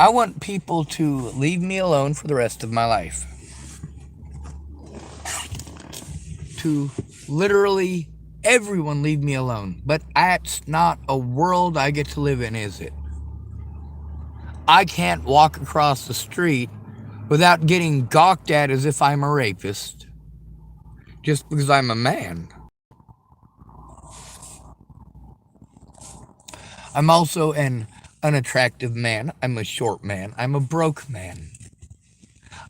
I want people to leave me alone for the rest of my life. To literally everyone leave me alone. But that's not a world I get to live in, is it? I can't walk across the street without getting gawked at as if I'm a rapist just because I'm a man. I'm also an unattractive man. I'm a short man. I'm a broke man.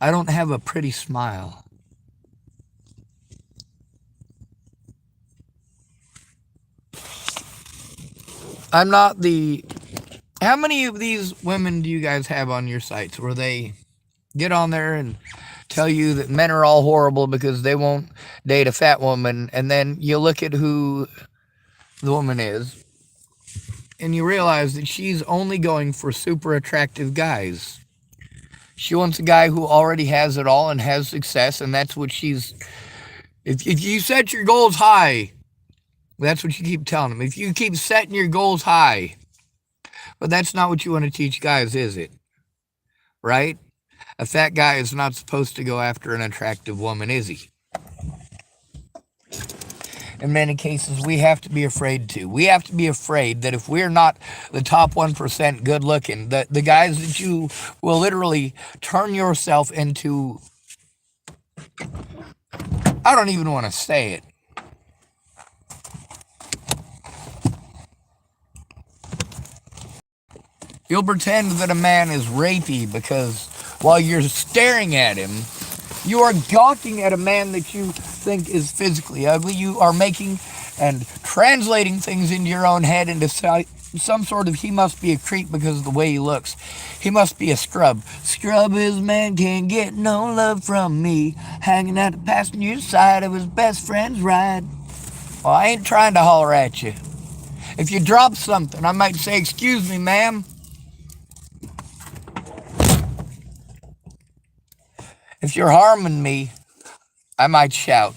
I don't have a pretty smile. I'm not the. How many of these women do you guys have on your sites where they get on there and tell you that men are all horrible because they won't date a fat woman, and then you look at who the woman is and you realize that she's only going for super attractive guys. She wants a guy who already has it all and has success, and that's what she's. If you set your goals high, that's what you keep telling them. If you keep setting your goals high, but that's not what you want to teach guys, is it? Right? A fat guy is not supposed to go after an attractive woman, is he? In many cases, we have to be afraid to. We have to be afraid that if we're not the top 1% good looking, the guys that you will literally turn yourself into, I don't even want to say it. You'll pretend that a man is rapey because while you're staring at him, you are gawking at a man that you think is physically ugly. You are making and translating things into your own head into some sort of he must be a creep because of the way he looks. He must be a scrub. Scrub his man can't get no love from me. Hanging out the passenger side of his best friend's ride. Well, I ain't trying to holler at you. If you drop something, I might say, "Excuse me, ma'am." If you're harming me, I might shout.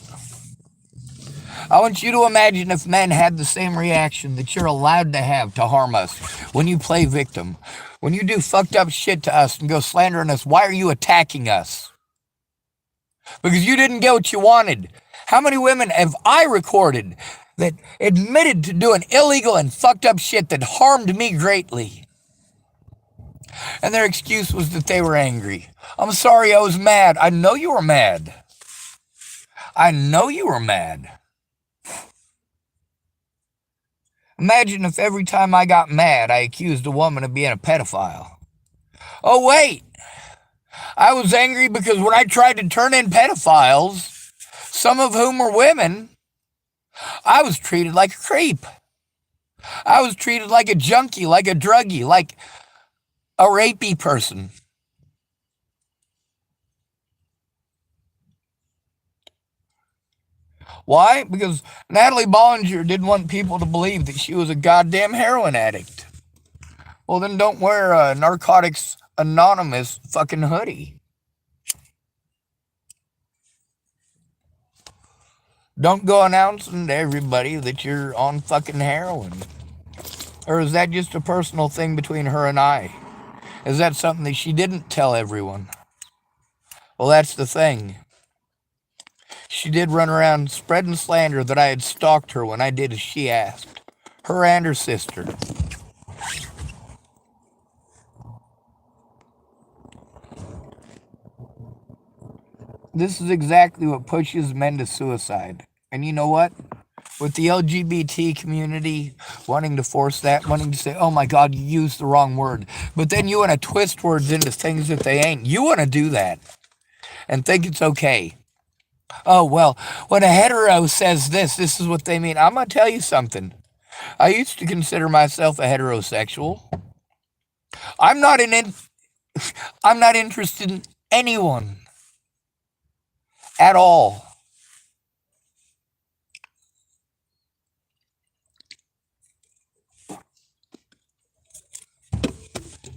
I want you to imagine if men had the same reaction that you're allowed to have to harm us when you play victim. When you do fucked up shit to us and go slandering us, why are you attacking us? Because you didn't get what you wanted. How many women have I recorded that admitted to doing illegal and fucked up shit that harmed me greatly? And their excuse was that they were angry. I'm sorry, I was mad. I know you were mad. I know you were mad. Imagine if every time I got mad, I accused a woman of being a pedophile. Oh, wait. I was angry because when I tried to turn in pedophiles, some of whom were women, I was treated like a creep. I was treated like a junkie, like a druggie, like a rapey person. Why? Because Natalie Bollinger didn't want people to believe that she was a goddamn heroin addict. Well, then don't wear a Narcotics Anonymous fucking hoodie. Don't go announcing to everybody that you're on fucking heroin. Or is that just a personal thing between her and I? Is that something that she didn't tell everyone? Well, that's the thing. She did run around spreading slander that I had stalked her when I did as she asked. Her and her sister. This is exactly what pushes men to suicide. And you know what? With the LGBT community wanting to force that, wanting to say, oh my God, you used the wrong word. But then you want to twist words into things that they ain't. You want to do that and think it's okay. Oh, well, when a hetero says this is what they mean. I'm going to tell you something. I used to consider myself a heterosexual. I'm not interested in anyone at all.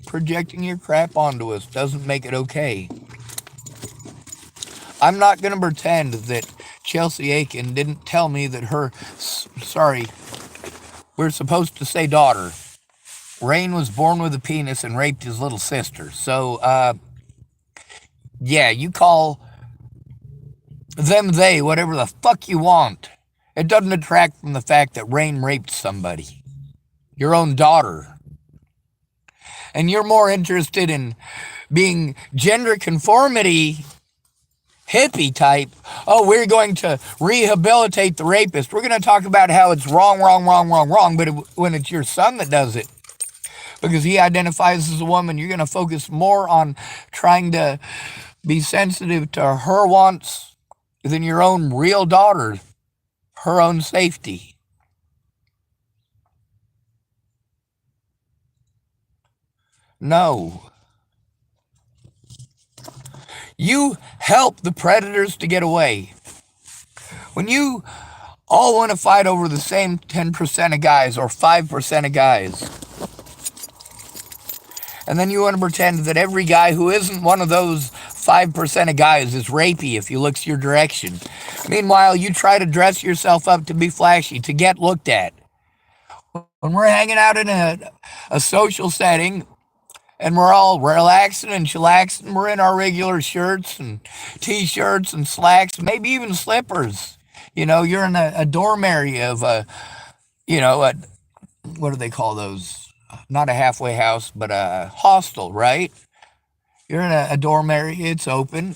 Projecting your crap onto us doesn't make it okay. I'm not going to pretend that Chelsea Aiken didn't tell me that her, sorry, we're supposed to say daughter. Rain was born with a penis and raped his little sister. So, yeah, you call them they, whatever the fuck you want. It doesn't detract from the fact that Rain raped somebody, your own daughter. And you're more interested in being gender conformity hippie type. Oh, we're going to rehabilitate the rapist. We're going to talk about how it's wrong, wrong, wrong, wrong, wrong. But when it's your son that does it, because he identifies as a woman, you're going to focus more on trying to be sensitive to her wants than your own real daughter, her own safety. No. You help the predators to get away. When you all want to fight over the same 10% of guys or 5% of guys, and then you want to pretend that every guy who isn't one of those 5% of guys is rapey if he looks your direction. Meanwhile, you try to dress yourself up to be flashy, to get looked at. When we're hanging out in a social setting, and we're all relaxing and chillaxing, we're in our regular shirts and t-shirts and slacks, maybe even slippers. You know, you're in a dorm area of what do they call those? Not a halfway house, but a hostel, right? You're in a dorm area, it's open.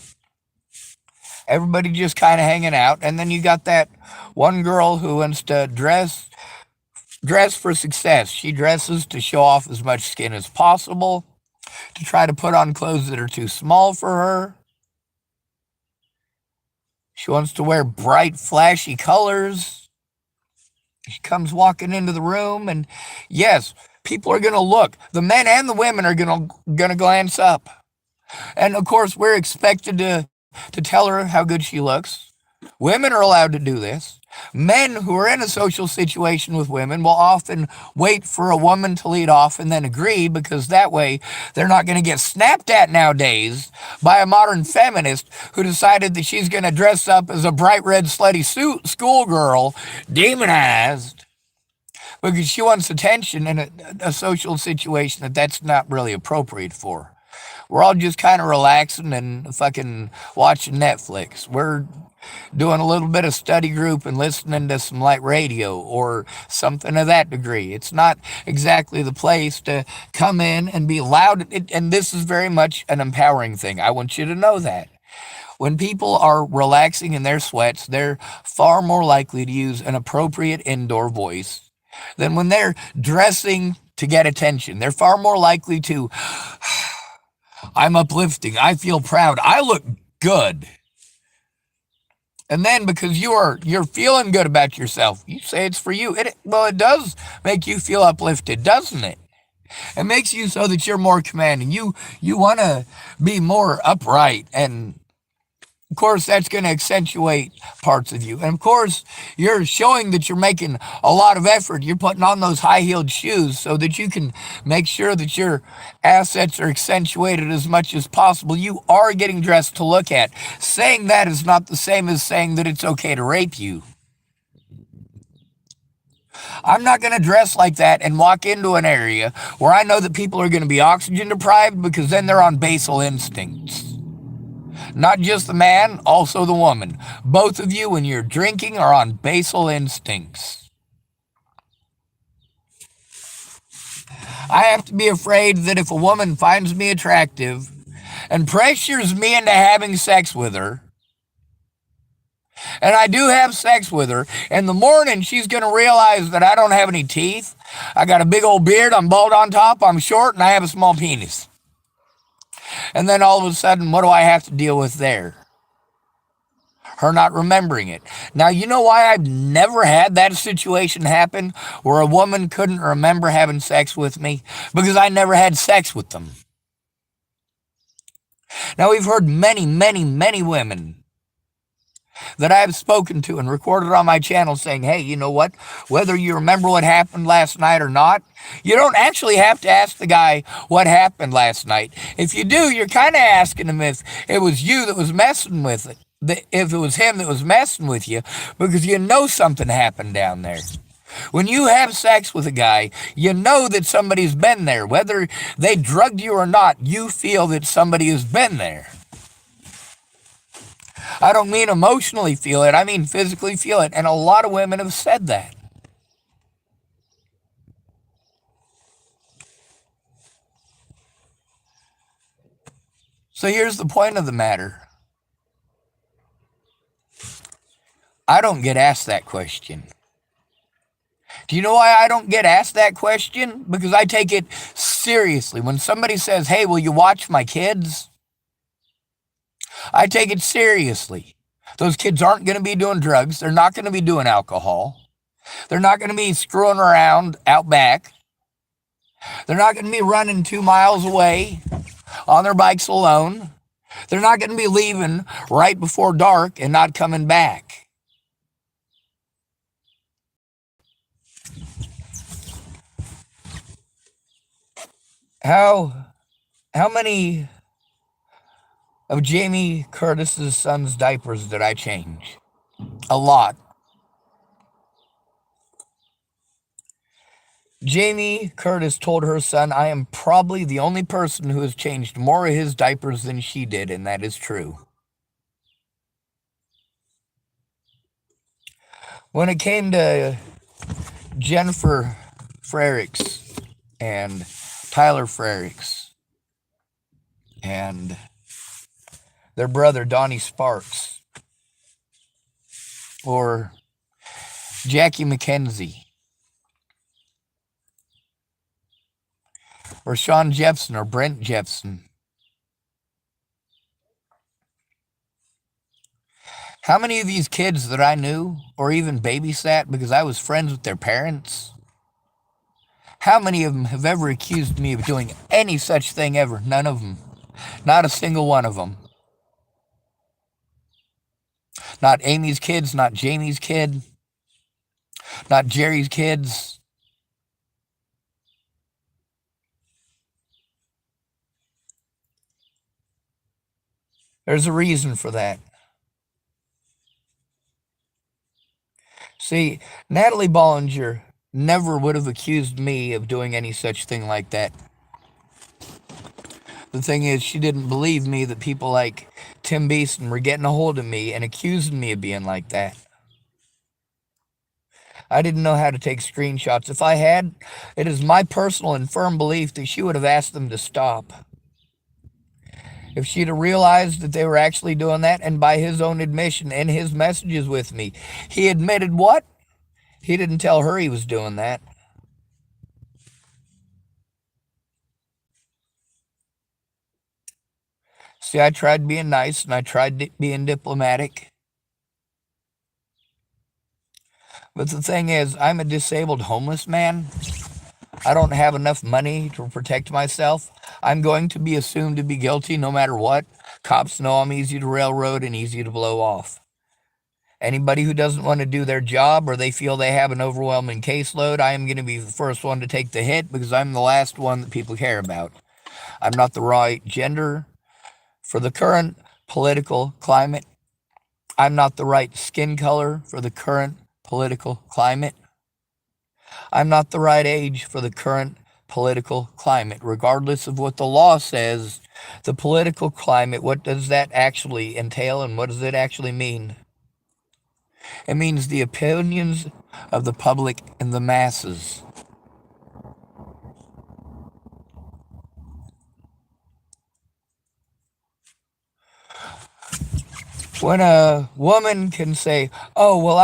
Everybody just kind of hanging out. And then you got that one girl who wants to dress for success. She dresses to show off as much skin as possible, to try to put on clothes that are too small for her. She wants to wear bright, flashy colors. She comes walking into the room, and yes, people are going to look. The men and the women are going to glance up. And of course, we're expected to tell her how good she looks. Women are allowed to do this. Men who are in a social situation with women will often wait for a woman to lead off and then agree, because that way they're not going to get snapped at nowadays by a modern feminist who decided that she's going to dress up as a bright red slutty schoolgirl, demonized, because she wants attention in a social situation that's not really appropriate for her. We're all just kind of relaxing and fucking watching Netflix. We're doing a little bit of study group and listening to some light radio or something of that degree. It's not exactly the place to come in and be loud. And this is very much an empowering thing. I want you to know that. When people are relaxing in their sweats, they're far more likely to use an appropriate indoor voice than when they're dressing to get attention. They're far more likely to, I'm uplifting, I feel proud, I look good. And then because you're feeling good about yourself, you say it's for you. It does make you feel uplifted, doesn't it? It makes you so that you're more commanding. You want to be more upright, and of course that's going to accentuate parts of you. And of course you're showing that you're making a lot of effort. You're putting on those high-heeled shoes so that you can make sure that your assets are accentuated as much as possible. You are getting dressed to look at. Saying that is not the same as saying that it's okay to rape you. I'm not going to dress like that and walk into an area where I know that people are going to be oxygen deprived, because then they're on basal instincts. Not just the man, also the woman. Both of you, when you're drinking, are on basal instincts. I have to be afraid that if a woman finds me attractive and pressures me into having sex with her, and I do have sex with her, in the morning she's going to realize that I don't have any teeth, I got a big old beard, I'm bald on top, I'm short, and I have a small penis. And then all of a sudden, what do I have to deal with there? Her not remembering it. Now, you know why I've never had that situation happen where a woman couldn't remember having sex with me? Because I never had sex with them. Now, we've heard many, many, many women that I have spoken to and recorded on my channel saying, hey, you know what? Whether you remember what happened last night or not, you don't actually have to ask the guy what happened last night. If you do, you're kind of asking him if it was you that was messing with it, if it was him that was messing with you, because you know something happened down there. When you have sex with a guy, you know that somebody's been there. Whether they drugged you or not, you feel that somebody has been there. I don't mean emotionally feel it, I mean physically feel it. And a lot of women have said that. So here's the point of the matter. I don't get asked that question. Do you know why I don't get asked that question? Because I take it seriously. When somebody says, hey, will you watch my kids? I take it seriously. Those kids aren't going to be doing drugs. They're not going to be doing alcohol. They're not going to be screwing around out back. They're not going to be running 2 miles away on their bikes alone. They're not going to be leaving right before dark and not coming back. How many of Jamie Curtis's son's diapers did I change? A lot. Jamie Curtis told her son, I am probably the only person who has changed more of his diapers than she did, and that is true. When it came to Jennifer Frericks and Tyler Frericks and their brother Donnie Sparks or Jackie McKenzie or Sean Jepson or Brent Jepson, how many of these kids that I knew or even babysat because I was friends with their parents, how many of them have ever accused me of doing any such thing ever? None of them. Not a single one of them. Not Amy's kids, not Jamie's kid, not Jerry's kids. There's a reason for that. See, Natalie Bollinger never would have accused me of doing any such thing like that. The thing is, she didn't believe me that people like Tim Beeson were getting a hold of me and accusing me of being like that. I didn't know how to take screenshots. If I had, it is my personal and firm belief that she would have asked them to stop. If she'd have realized that they were actually doing that, and by his own admission in his messages with me, he admitted what? He didn't tell her he was doing that. See, I tried being nice and I tried being diplomatic. But the thing is, I'm a disabled homeless man. I don't have enough money to protect myself. I'm going to be assumed to be guilty no matter what. Cops know I'm easy to railroad and easy to blow off. Anybody who doesn't want to do their job or they feel they have an overwhelming caseload, I am going to be the first one to take the hit because I'm the last one that people care about. I'm not the right gender for the current political climate. I'm not the right skin color for the current political climate. I'm not the right age for the current political climate. Regardless of what the law says, the political climate, what does that actually entail and what does it actually mean? It means the opinions of the public and the masses. When a woman can say, oh, well,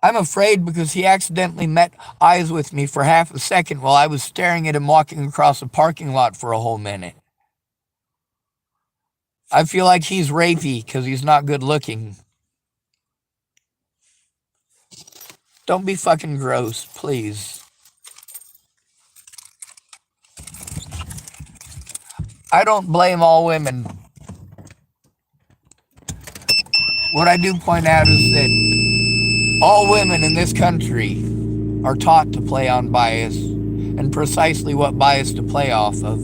I'm afraid because he accidentally met eyes with me for half a second while I was staring at him walking across a parking lot for a whole minute. I feel like he's rapey because he's not good looking. Don't be fucking gross, please. I don't blame all women. What I do point out is that all women in this country are taught to play on bias and precisely what bias to play off of.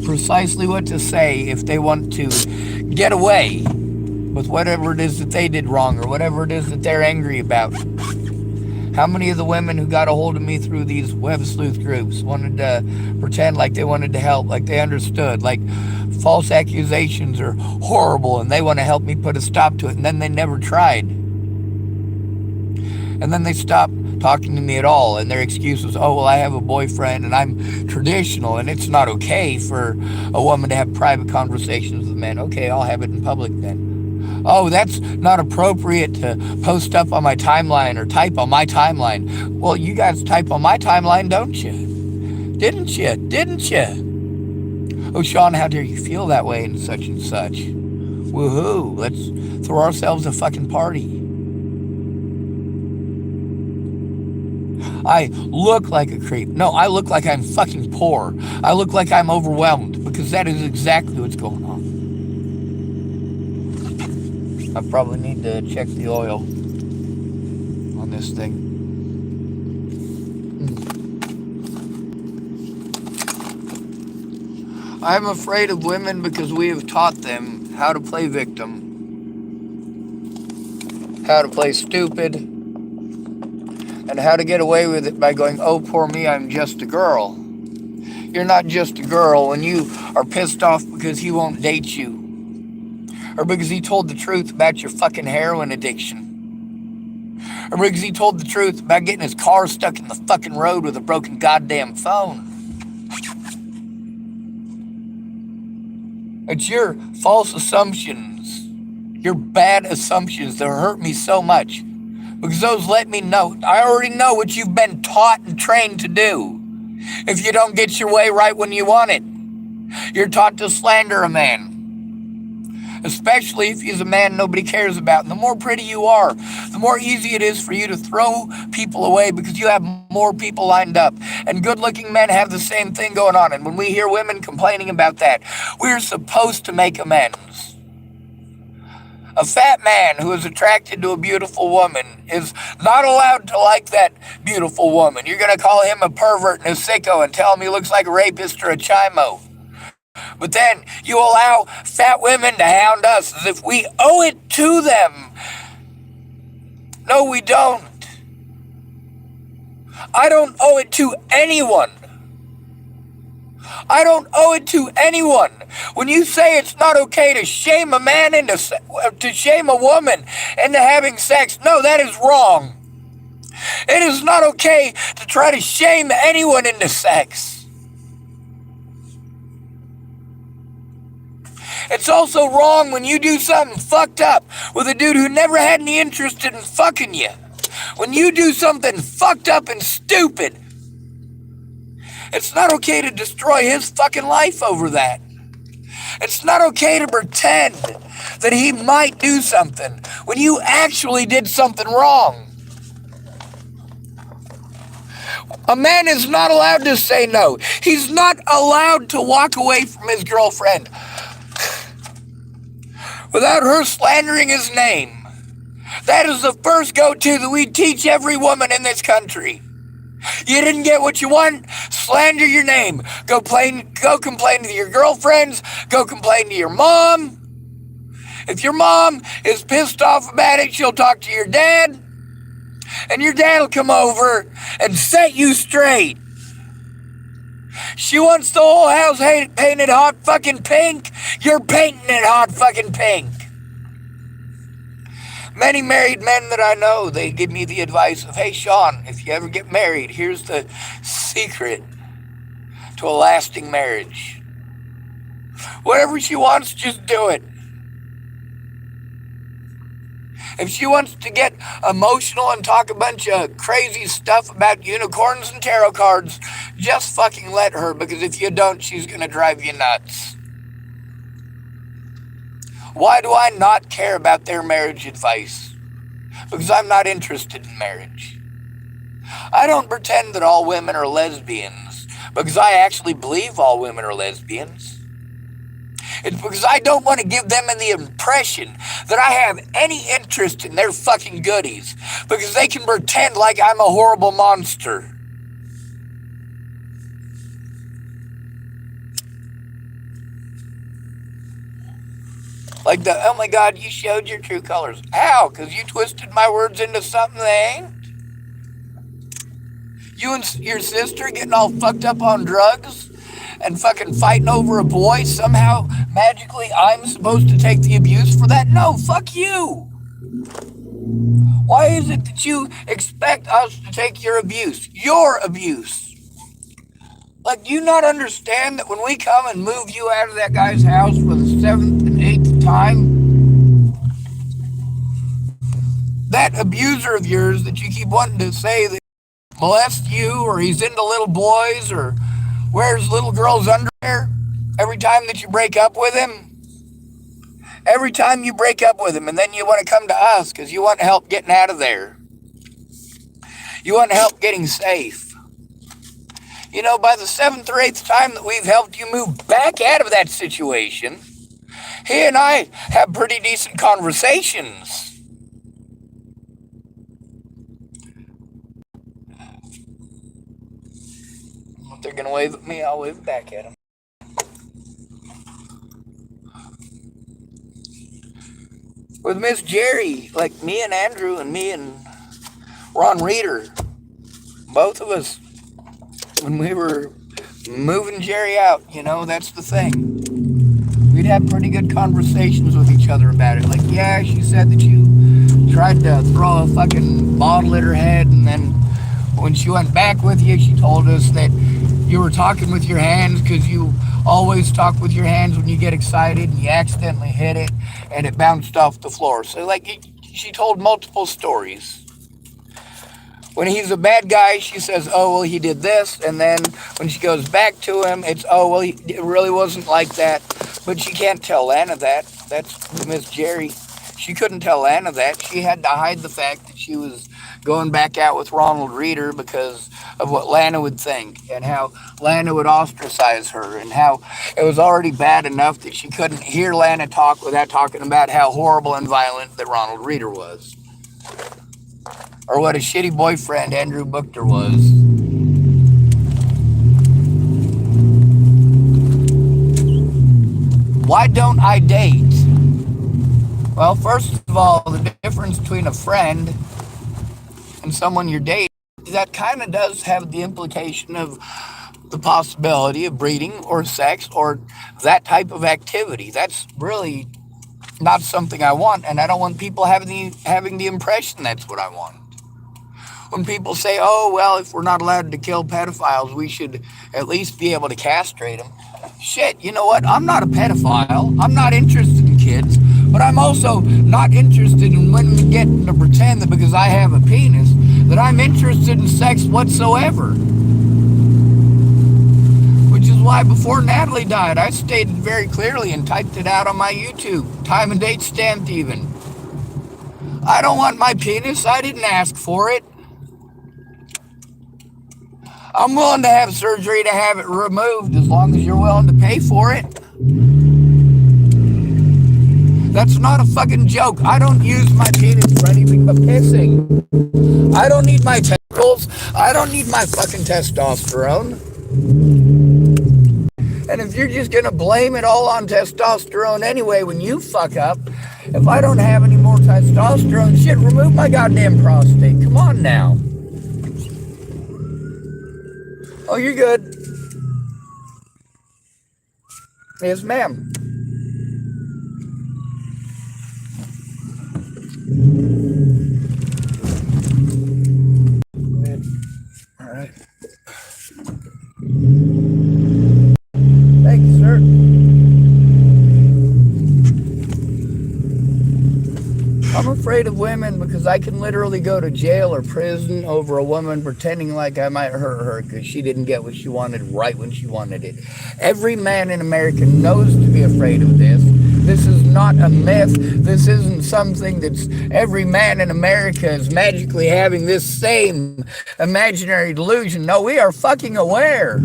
Precisely what to say if they want to get away with whatever it is that they did wrong or whatever it is that they're angry about. How many of the women who got a hold of me through these web sleuth groups wanted to pretend like they wanted to help, like they understood, like false accusations are horrible and they want to help me put a stop to it, and then they never tried. And then they stopped talking to me at all, and their excuse was, oh, well, I have a boyfriend and I'm traditional and it's not okay for a woman to have private conversations with men. Okay, I'll have it in public then. Oh, that's not appropriate to post up on my timeline or type on my timeline. Well, you guys type on my timeline, don't you? Didn't you? Didn't you? Oh, Sean, how dare you feel that way and such and such? Woohoo, let's throw ourselves a fucking party. I look like a creep. No, I look like I'm fucking poor. I look like I'm overwhelmed, because that is exactly what's going on. I probably need to check the oil on this thing. I'm afraid of women because we have taught them how to play victim, how to play stupid, and how to get away with it by going, oh, poor me, I'm just a girl. You're not just a girl when you are pissed off because he won't date you, or because he told the truth about your fucking heroin addiction, or because he told the truth about getting his car stuck in the fucking road with a broken goddamn phone. It's your false assumptions, your bad assumptions that hurt me so much, because those let me know. I already know what you've been taught and trained to do. If you don't get your way right when you want it, you're taught to slander a man, especially if he's a man nobody cares about. And the more pretty you are, the more easy it is for you to throw people away because you have more people lined up. And good-looking men have the same thing going on. And when we hear women complaining about that, we're supposed to make amends. A fat man who is attracted to a beautiful woman is not allowed to like that beautiful woman. You're going to call him a pervert and a sicko and tell him he looks like a rapist or a chimo. But then you allow fat women to hound us as if we owe it to them. No, we don't. I don't owe it to anyone. I don't owe it to anyone. When you say it's not okay to shame a man to shame a woman into having sex, no, that is wrong. It is not okay to try to shame anyone into sex. It's also wrong when you do something fucked up with a dude who never had any interest in fucking you. When you do something fucked up and stupid, it's not okay to destroy his fucking life over that. It's not okay to pretend that he might do something when you actually did something wrong. A man is not allowed to say no. He's not allowed to walk away from his girlfriend without her slandering his name. That is the first go-to that we teach every woman in this country. You didn't get what you want? Slander your name. Go complain to your girlfriends. Go complain to your mom. If your mom is pissed off about it, she'll talk to your dad. And your dad will come over and set you straight. She wants the whole house painted hot fucking pink. You're painting it hot fucking pink. Many married men that I know, they give me the advice of, hey, Sean, if you ever get married, here's the secret to a lasting marriage. Whatever she wants, just do it. If she wants to get emotional and talk a bunch of crazy stuff about unicorns and tarot cards, just fucking let her, because if you don't, she's going to drive you nuts. Why do I not care about their marriage advice? Because I'm not interested in marriage. I don't pretend that all women are lesbians, because I actually believe all women are lesbians. It's because I don't want to give them the impression that I have any interest in their fucking goodies, because they can pretend like I'm a horrible monster. Like the, oh my God, you showed your true colors. How? Because you twisted my words into something they ain't? You and your sister getting all fucked up on drugs and fucking fighting over a boy. Somehow, magically, I'm supposed to take the abuse for that? No, fuck you. Why is it that you expect us to take your abuse? Your abuse. Like, do you not understand that when we come and move you out of that guy's house for the 7th and 8th time, that abuser of yours that you keep wanting to say that molest you or he's into little boys or wears little girls' underwear every time that you break up with him? Every time you break up with him and then you want to come to us because you want help getting out of there. You want help getting safe. You know, by the 7th or 8th time that we've helped you move back out of that situation, he and I have pretty decent conversations. If they're going to wave at me, I'll wave back at them. With Miss Jerry, like me and Andrew and me and Ron Reeder, both of us, when we were moving Jerry out, you know, that's the thing. We'd have pretty good conversations with each other about it. Like, yeah, she said that you tried to throw a fucking bottle at her head, and then when she went back with you, she told us that you were talking with your hands because you always talk with your hands when you get excited, and you accidentally hit it, and it bounced off the floor. So, like, she told multiple stories. When he's a bad guy, she says, oh, well, he did this. And then when she goes back to him, it's, oh, well, it really wasn't like that. But she can't tell Lana that. That's Miss Jerry. She couldn't tell Lana that. She had to hide the fact that she was going back out with Ronald Reeder because of what Lana would think and how Lana would ostracize her and how it was already bad enough that she couldn't hear Lana talk without talking about how horrible and violent that Ronald Reeder was. Or what a shitty boyfriend Andrew Buchter was. Why don't I date? Well, first of all, the difference between a friend and someone you're dating, that kind of does have the implication of the possibility of breeding or sex or that type of activity. That's really not something I want, and I don't want people having the impression that's what I want. When people say, oh, well, if we're not allowed to kill pedophiles, we should at least be able to castrate them. Shit, you know what? I'm not a pedophile. I'm not interested in kids, but I'm also not interested in women getting to pretend that because I have a penis that I'm interested in sex whatsoever. Which is why before Natalie died, I stated very clearly and typed it out on my YouTube, time and date stamped even. I don't want my penis. I didn't ask for it. I'm willing to have surgery to have it removed as long as you're willing to pay for it. That's not a fucking joke. I don't use my penis for anything but pissing. I don't need my testicles. I don't need my fucking testosterone. And if you're just going to blame it all on testosterone anyway when you fuck up, if I don't have any more testosterone, shit, remove my goddamn prostate. Come on now. Oh, you're good. Yes, ma'am. All right. Thank you, sir. I'm afraid of women because I can literally go to jail or prison over a woman pretending like I might hurt her because she didn't get what she wanted right when she wanted it. Every man in America knows to be afraid of this. This is not a myth. This isn't something that's every man in America is magically having this same imaginary delusion. No, we are fucking aware.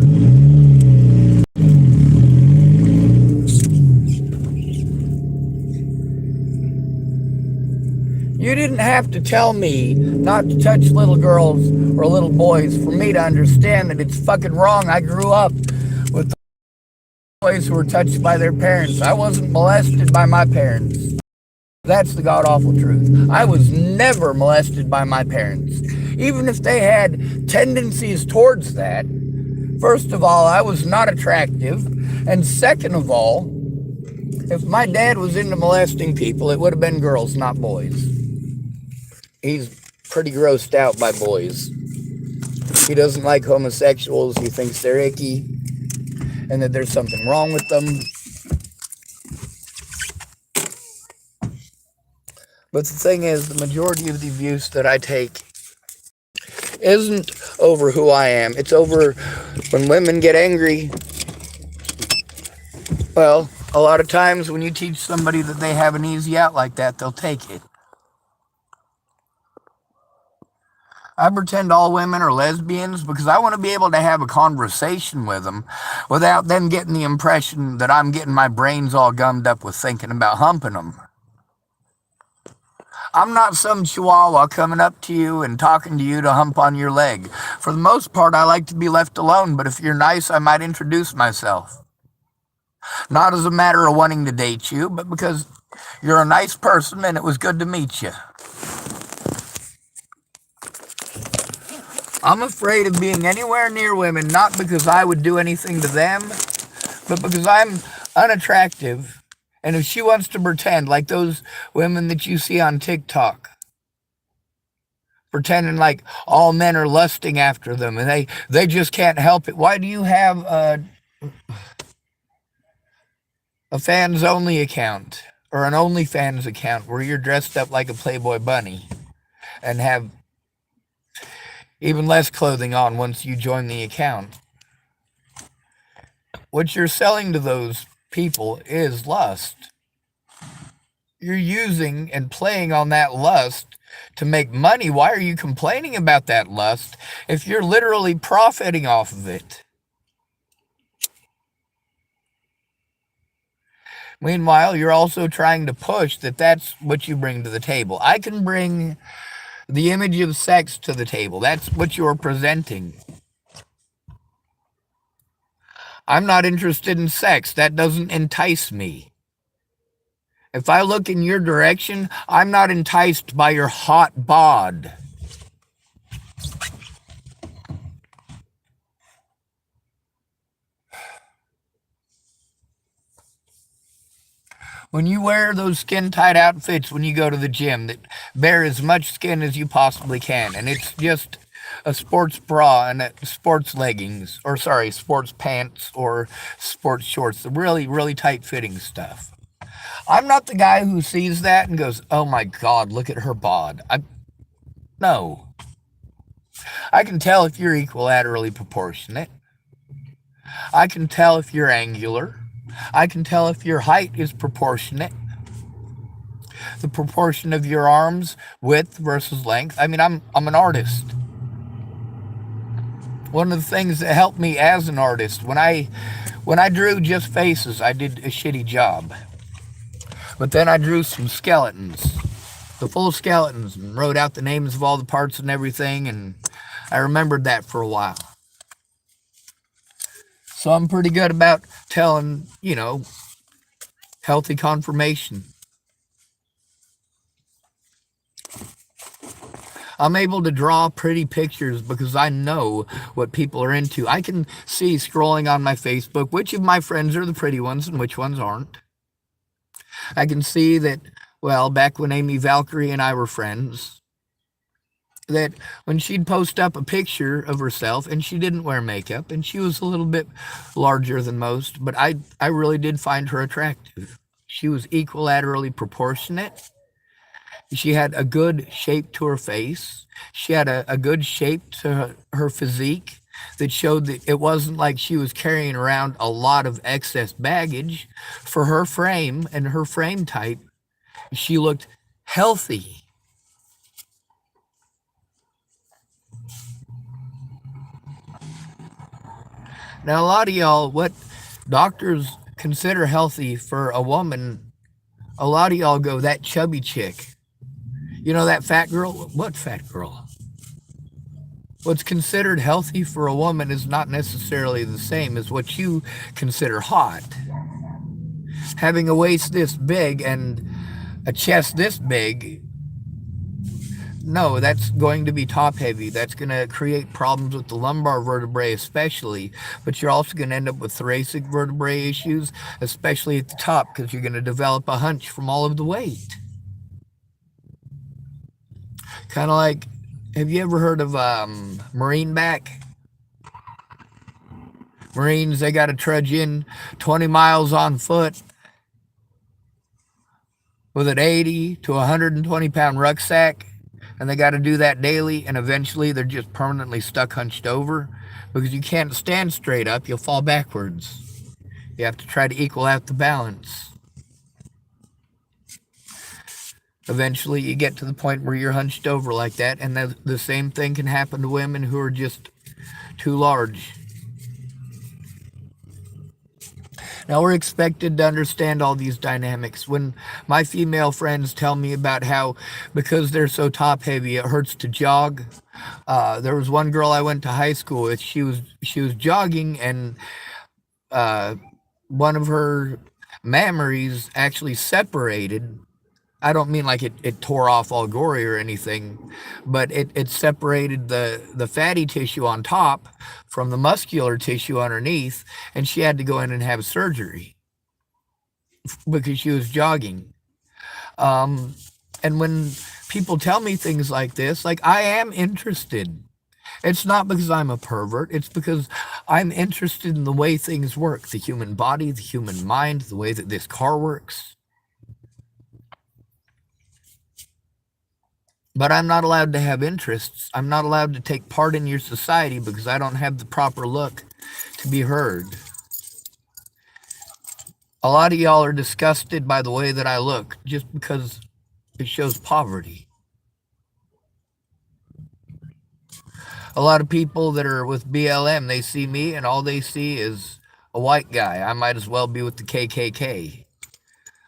You didn't have to tell me not to touch little girls or little boys for me to understand that it's fucking wrong. I grew up with boys who were touched by their parents. I wasn't molested by my parents. That's the god-awful truth. I was never molested by my parents. even if they had tendencies towards that. First of all, I was not attractive. And second of all, if my dad was into molesting people, it would have been girls, not boys. He's pretty grossed out by boys. He doesn't like homosexuals. He thinks they're icky and that there's something wrong with them. But the thing is, the majority of the abuse that I take isn't over who I am. It's over when women get angry. Well, a lot of times when you teach somebody that they have an easy out like that, they'll take it. I pretend all women are lesbians because I want to be able to have a conversation with them without them getting the impression that I'm getting my brains all gummed up with thinking about humping them. I'm not some chihuahua coming up to you and talking to you to hump on your leg. For the most part, I like to be left alone, but if you're nice, I might introduce myself. Not as a matter of wanting to date you, but because you're a nice person and it was good to meet you. I'm afraid of being anywhere near women, not because I would do anything to them, but because I'm unattractive. And if she wants to pretend like those women that you see on TikTok, pretending like all men are lusting after them and they just can't help it. Why do you have a fans only account or an OnlyFans account where you're dressed up like a Playboy bunny and have even less clothing on once you join the account? What you're selling to those people is lust. You're using and playing on that lust to make money. Why are you complaining about that lust if you're literally profiting off of it? Meanwhile, you're also trying to push that that's what you bring to the table. I can bring the image of sex to the table. That's what you're presenting. I'm not interested in sex. That doesn't entice me. If I look in your direction, I'm not enticed by your hot bod. When you wear those skin-tight outfits when you go to the gym that bear as much skin as you possibly can, and it's just a sports bra and sports leggings, or sorry, sports pants or sports shorts, the really, really tight-fitting stuff. I'm not the guy who sees that and goes, oh my God, look at her bod. No. I can tell if you're equilaterally proportionate. I can tell if you're angular. I can tell if your height is proportionate. The proportion of your arms, width versus length. I mean, I'm an artist. One of the things that helped me as an artist, when I drew just faces, I did a shitty job. But then I drew some skeletons, the full skeletons, and wrote out the names of all the parts and everything, and I remembered that for a while. So I'm pretty good about telling, healthy confirmation. I'm able to draw pretty pictures because I know what people are into. I can see scrolling on my Facebook which of my friends are the pretty ones and which ones aren't. I can see that, well, back when Amy Valkyrie and I were friends, that when she'd post up a picture of herself and she didn't wear makeup and she was a little bit larger than most, but I really did find her attractive. She was equilaterally proportionate. She had a good shape to her face. She had a good shape to her physique that showed that it wasn't like she was carrying around a lot of excess baggage. For her frame and her frame type, she looked healthy. Now, a lot of y'all, what doctors consider healthy for a woman, a lot of y'all go, that chubby chick. You know, that fat girl? What fat girl? What's considered healthy for a woman is not necessarily the same as what you consider hot. Having a waist this big and a chest this big, No, that's going to be top heavy. That's going to create problems with the lumbar vertebrae, especially. But you're also going to end up with thoracic vertebrae issues, especially at the top, because you're going to develop a hunch from all of the weight. Kind of like, have you ever heard of Marine back? Marines, they got to trudge in 20 miles on foot with an 80 to 120-pound rucksack, and they got to do that daily, and eventually they're just permanently stuck hunched over because you can't stand straight up, you'll fall backwards. You have to try to equal out the balance. Eventually you get to the point where you're hunched over like that, and the same thing can happen to women who are just too large. Now, we're expected to understand all these dynamics. When my female friends tell me about how, because they're so top heavy, it hurts to jog. There was one girl I went to high school with. She was jogging, and one of her mammaries actually separated. I don't mean like it tore off all gory or anything, but it separated the fatty tissue on top from the muscular tissue underneath, and she had to go in and have surgery because she was jogging. And when people tell me things like this, like, I am interested. It's not because I'm a pervert, it's because I'm interested in the way things work, the human body, the human mind, the way that this car works. But I'm not allowed to have interests. I'm not allowed to take part in your society because I don't have the proper look to be heard. A lot of y'all are disgusted by the way that I look just because it shows poverty. A lot of people that are with BLM, they see me and all they see is a white guy. I might as well be with the KKK.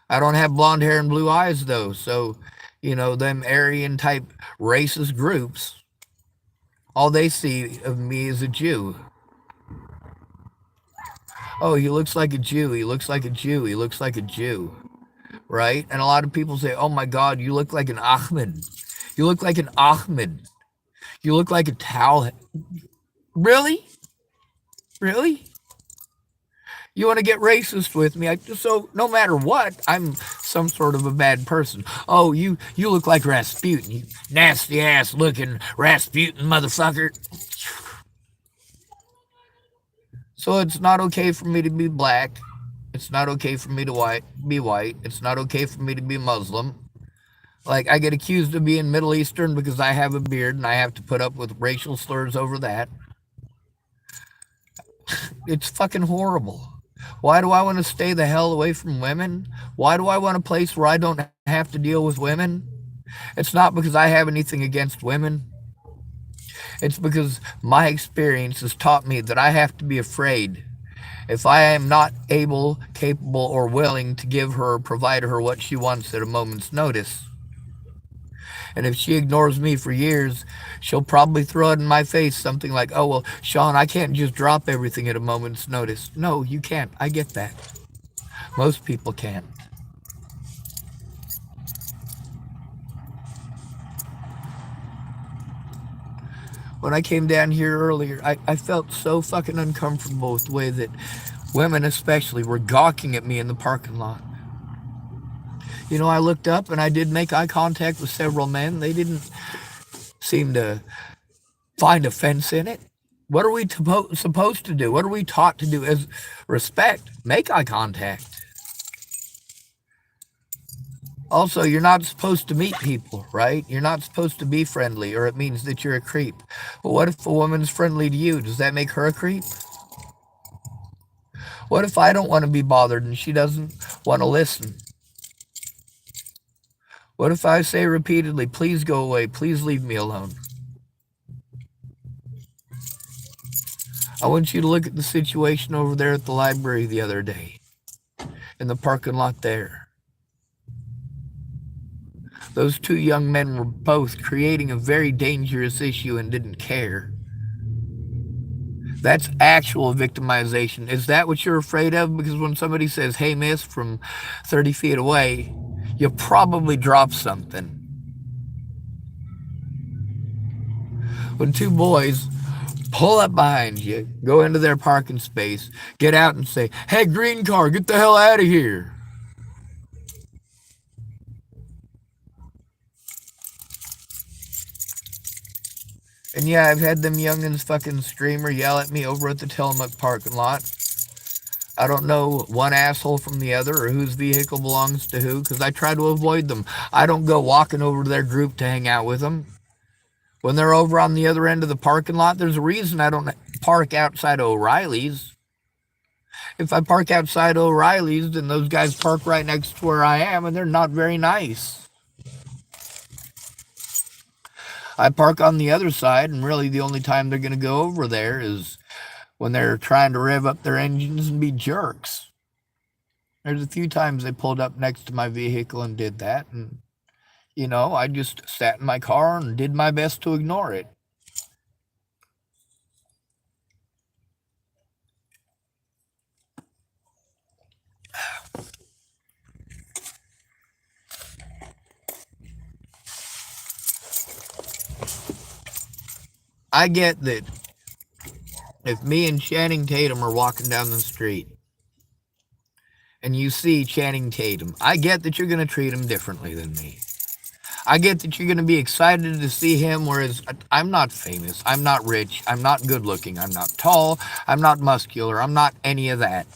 I don't have blonde hair and blue eyes though, so them Aryan type racist groups, all they see of me is a Jew. Oh, he looks like a Jew. He looks like a Jew. He looks like a Jew. Right? And a lot of people say, oh my God, you look like an Ahmed. You look like an Ahmed. You look like a Tal. Really? Really? You want to get racist with me? So no matter what, I'm some sort of a bad person. Oh, you look like Rasputin, you nasty ass looking Rasputin motherfucker. So it's not okay for me to be black. It's not okay for me to be white. It's not okay for me to be Muslim. Like, I get accused of being Middle Eastern because I have a beard and I have to put up with racial slurs over that. It's fucking horrible. Why do I want to stay the hell away from women? Why do I want a place where I don't have to deal with women? It's not because I have anything against women. It's because my experience has taught me that I have to be afraid. If I am not able, capable, or willing to give her or provide her what she wants at a moment's notice. And if she ignores me for years, she'll probably throw it in my face, something like, oh, well, Sean, I can't just drop everything at a moment's notice. No, you can't. I get that. Most people can't. When I came down here earlier, I felt so fucking uncomfortable with the way that women especially were gawking at me in the parking lot. I looked up and I did make eye contact with several men. They didn't seem to find offense in it. What are we supposed to do? What are we taught to do as respect? Make eye contact. Also, you're not supposed to meet people, right? You're not supposed to be friendly, or it means that you're a creep. But what if a woman's friendly to you? Does that make her a creep? What if I don't want to be bothered and she doesn't want to listen? What if I say repeatedly, please go away, please leave me alone? I want you to look at the situation over there at the library the other day, in the parking lot there. Those two young men were both creating a very dangerous issue and didn't care. That's actual victimization. Is that what you're afraid of? Because when somebody says, hey, miss, from 30 feet away, you probably drop something. when two boys pull up behind you, go into their parking space, get out and say, "Hey, green car, get the hell out of here." And yeah, I've had them youngins fucking scream or yell at me over at the Tillamook parking lot. I don't know one asshole from the other or whose vehicle belongs to who because I try to avoid them. I don't go walking over to their group to hang out with them. When they're over on the other end of the parking lot, there's a reason I don't park outside O'Reilly's. If I park outside O'Reilly's, then those guys park right next to where I am, and they're not very nice. I park on the other side, and really the only time they're going to go over there is when they're trying to rev up their engines and be jerks. There's a few times they pulled up next to my vehicle and did that, and, you know, I just sat in my car and did my best to ignore it. I get that if me and Channing Tatum are walking down the street and you see Channing Tatum, I get that you're going to treat him differently than me. I get that you're going to be excited to see him, whereas I'm not famous, I'm not rich, I'm not good looking, I'm not tall, I'm not muscular, I'm not any of that.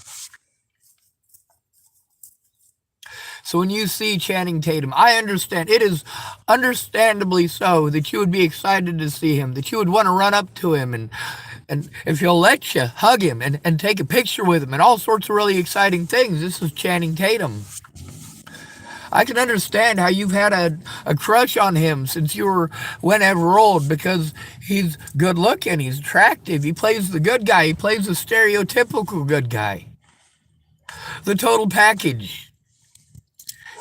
So when you see Channing Tatum, I understand, it is understandably so that you would be excited to see him, that you would want to run up to him and if he'll let you, hug him and take a picture with him and all sorts of really exciting things. This is Channing Tatum. I can understand how you've had a crush on him since you were whenever old because he's good looking, he's attractive, he plays the good guy, he plays the stereotypical good guy. The total package.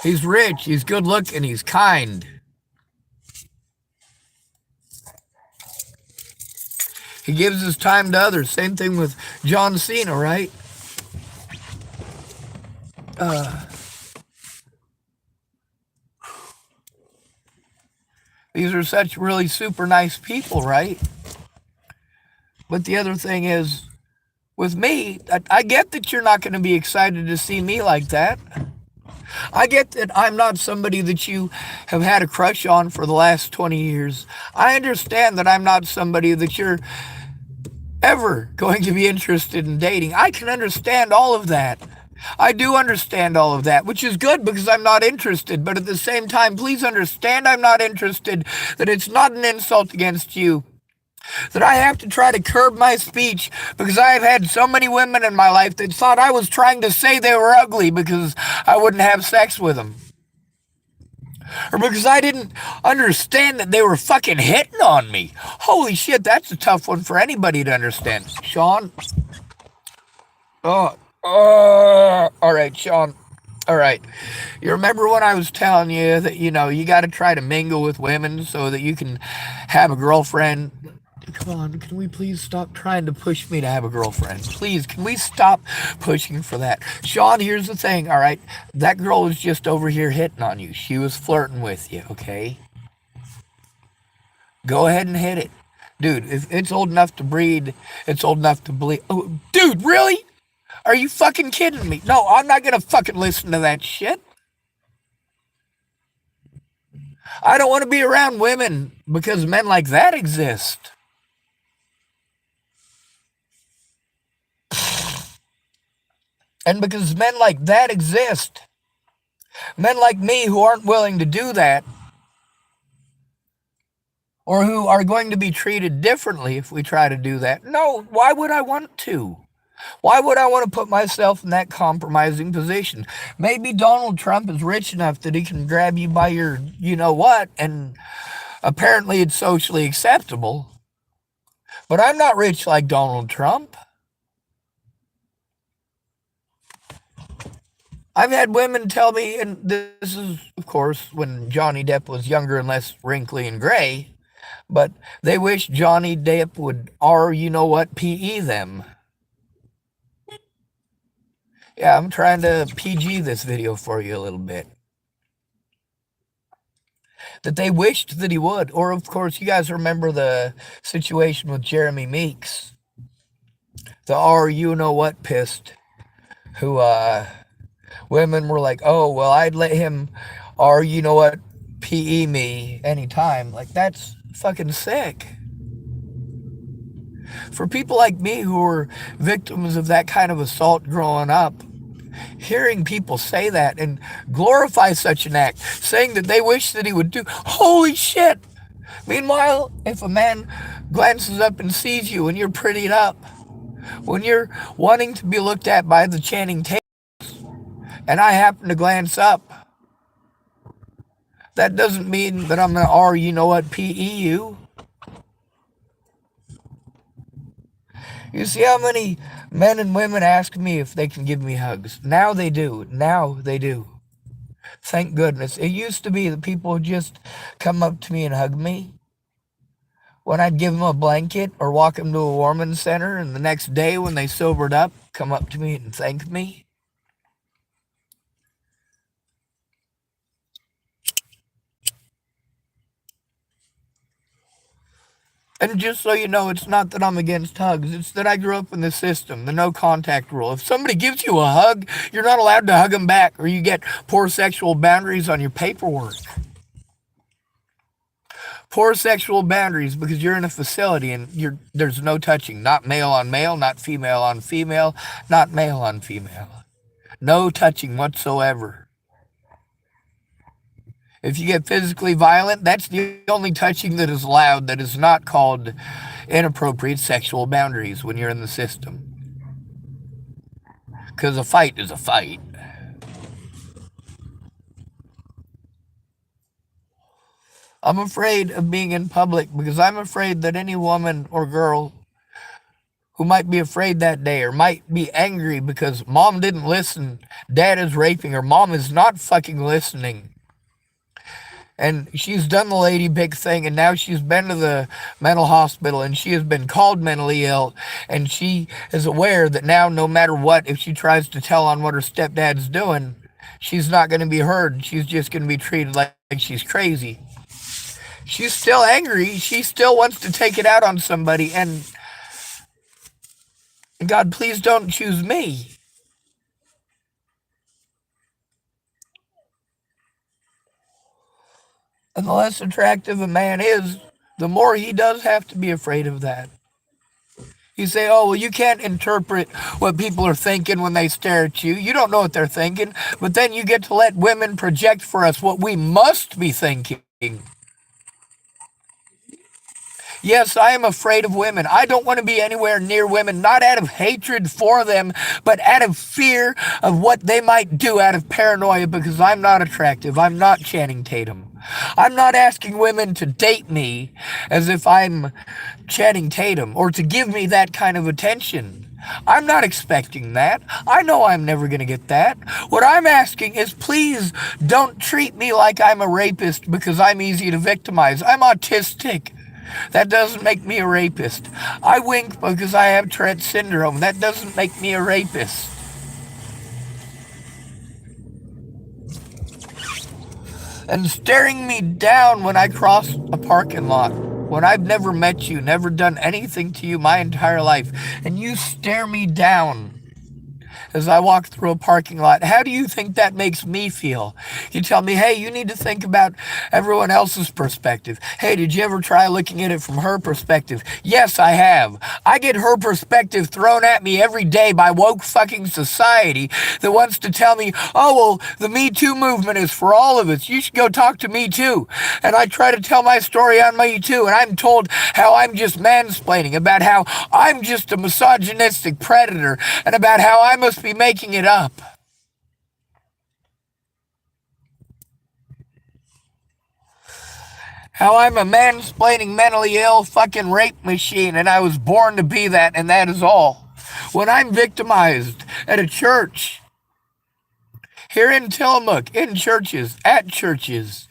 He's rich, he's good looking, he's kind. He gives his time to others. Same thing with John Cena, right? These are such really super nice people, right? But the other thing is, with me, I get that you're not going to be excited to see me like that. I get that I'm not somebody that you have had a crush on for the last 20 years. I understand that I'm not somebody that you're ever going to be interested in dating. I can understand all of that. I do understand all of that, which is good because I'm not interested. But at the same time, please understand I'm not interested, that it's not an insult against you, that I have to try to curb my speech because I have had so many women in my life that thought I was trying to say they were ugly because I wouldn't have sex with them. Or because I didn't understand that they were fucking hitting on me. Holy shit, that's a tough one for anybody to understand. Sean? All right, Sean. All right. You remember when I was telling you that, you know, you got to try to mingle with women so that you can have a girlfriend? Come on, can we please stop trying to push me to have a girlfriend? Please, can we stop pushing for that? Sean, here's the thing, all right? That girl was just over here hitting on you. She was flirting with you, okay? Go ahead and hit it. Dude, if it's old enough to breed, it's old enough to bleed. Oh, dude, really? Are you fucking kidding me? No, I'm not gonna fucking listen to that shit. I don't want to be around women because men like that exist. And because men like that exist, men like me who aren't willing to do that, or who are going to be treated differently if we try to do that. No, why would I want to? Why would I want to put myself in that compromising position? Maybe Donald Trump is rich enough that he can grab you by your you know what, and apparently it's socially acceptable. But I'm not rich like Donald Trump. I've had women tell me, and this is, of course, when Johnny Depp was younger and less wrinkly and gray, but they wish Johnny Depp would, or you know what, PE them. Yeah, I'm trying to PG this video for you a little bit. that they wished that he would. Or, of course, you guys remember the situation with Jeremy Meeks, the you know what pissed, who women were like, oh, well, I'd let him you know what PE me anytime. Like, that's fucking sick. For people like me who were victims of that kind of assault growing up, hearing people say that and glorify such an act, saying that they wish that he would do, holy shit. Meanwhile, if a man glances up and sees you and you're prettied up, when you're wanting to be looked at by the Channing Tatum, and I happen to glance up, that doesn't mean that I'm gonna you know what PE you. You see how many men and women ask me if they can give me hugs? Now they do. Now they do. Thank goodness. It used to be that people would just come up to me and hug me when I'd give them a blanket or walk them to a warming center, and the next day when they sobered up, come up to me and thank me. And just so you know, it's not that I'm against hugs. It's that I grew up in the system, the no contact rule. If somebody gives you a hug, you're not allowed to hug them back, or you get poor sexual boundaries on your paperwork. Poor sexual boundaries because you're in a facility and there's no touching. Not male on male, not female on female, not male on female. No touching whatsoever. If you get physically violent, that's the only touching that is allowed that is not called inappropriate sexual boundaries when you're in the system. Because a fight is a fight. I'm afraid of being in public because I'm afraid that any woman or girl who might be afraid that day or might be angry because mom didn't listen, dad is raping her, mom is not fucking listening. And she's done the lady big thing, and now she's been to the mental hospital, and she has been called mentally ill, and she is aware that now no matter what, if she tries to tell on what her stepdad's doing, she's not going to be heard. She's just going to be treated like she's crazy. She's still angry. She still wants to take it out on somebody, and God, please don't choose me. And the less attractive a man is, the more he does have to be afraid of that. You say, oh, well, you can't interpret what people are thinking when they stare at you. You don't know what they're thinking. But then you get to let women project for us what we must be thinking. Yes, I am afraid of women. I don't want to be anywhere near women, not out of hatred for them, but out of fear of what they might do, out of paranoia, because I'm not attractive. I'm not Channing Tatum. I'm not asking women to date me as if I'm Channing Tatum or to give me that kind of attention. I'm not expecting that. I know I'm never going to get that. What I'm asking is please don't treat me like I'm a rapist because I'm easy to victimize. I'm autistic. That doesn't make me a rapist. I wink because I have Tourette's syndrome. That doesn't make me a rapist. And staring me down when I cross a parking lot, when I've never met you, never done anything to you my entire life, and you stare me down as I walk through a parking lot, how do you think that makes me feel? You tell me, hey, you need to think about everyone else's perspective. Hey, did you ever try looking at it from her perspective? Yes, I have. I get her perspective thrown at me every day by woke fucking society that wants to tell me, oh, well, the Me Too movement is for all of us. You should go talk to Me Too. And I try to tell my story on Me Too, and I'm told how I'm just mansplaining, about how I'm just a misogynistic predator, and about how I must be making it up. How I'm a mansplaining, mentally ill fucking rape machine, and I was born to be that, and that is all. When I'm victimized at a church, here in Tillamook, in churches, at churches,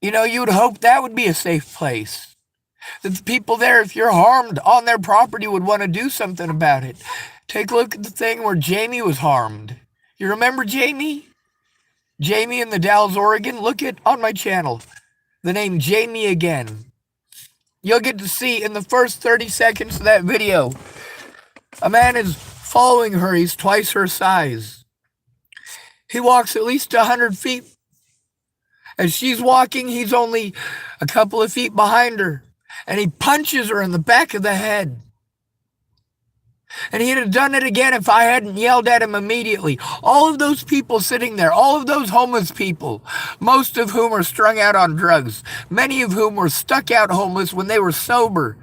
you know, you would hope that would be a safe place. That the people there, if you're harmed on their property, would want to do something about it. Take a look at the thing where Jamie was harmed. You remember Jamie? Jamie in the Dalles, Oregon, look at on my channel the name Jamie again. You'll get to see in the first 30 seconds of that video, a man is following her. He's twice her size. He walks at least 100 feet. As she's walking, he's only a couple of feet behind her. And he punches her in the back of the head. And he'd have done it again if I hadn't yelled at him immediately. All of those people sitting there, all of those homeless people, most of whom are strung out on drugs, many of whom were stuck out homeless when they were sober.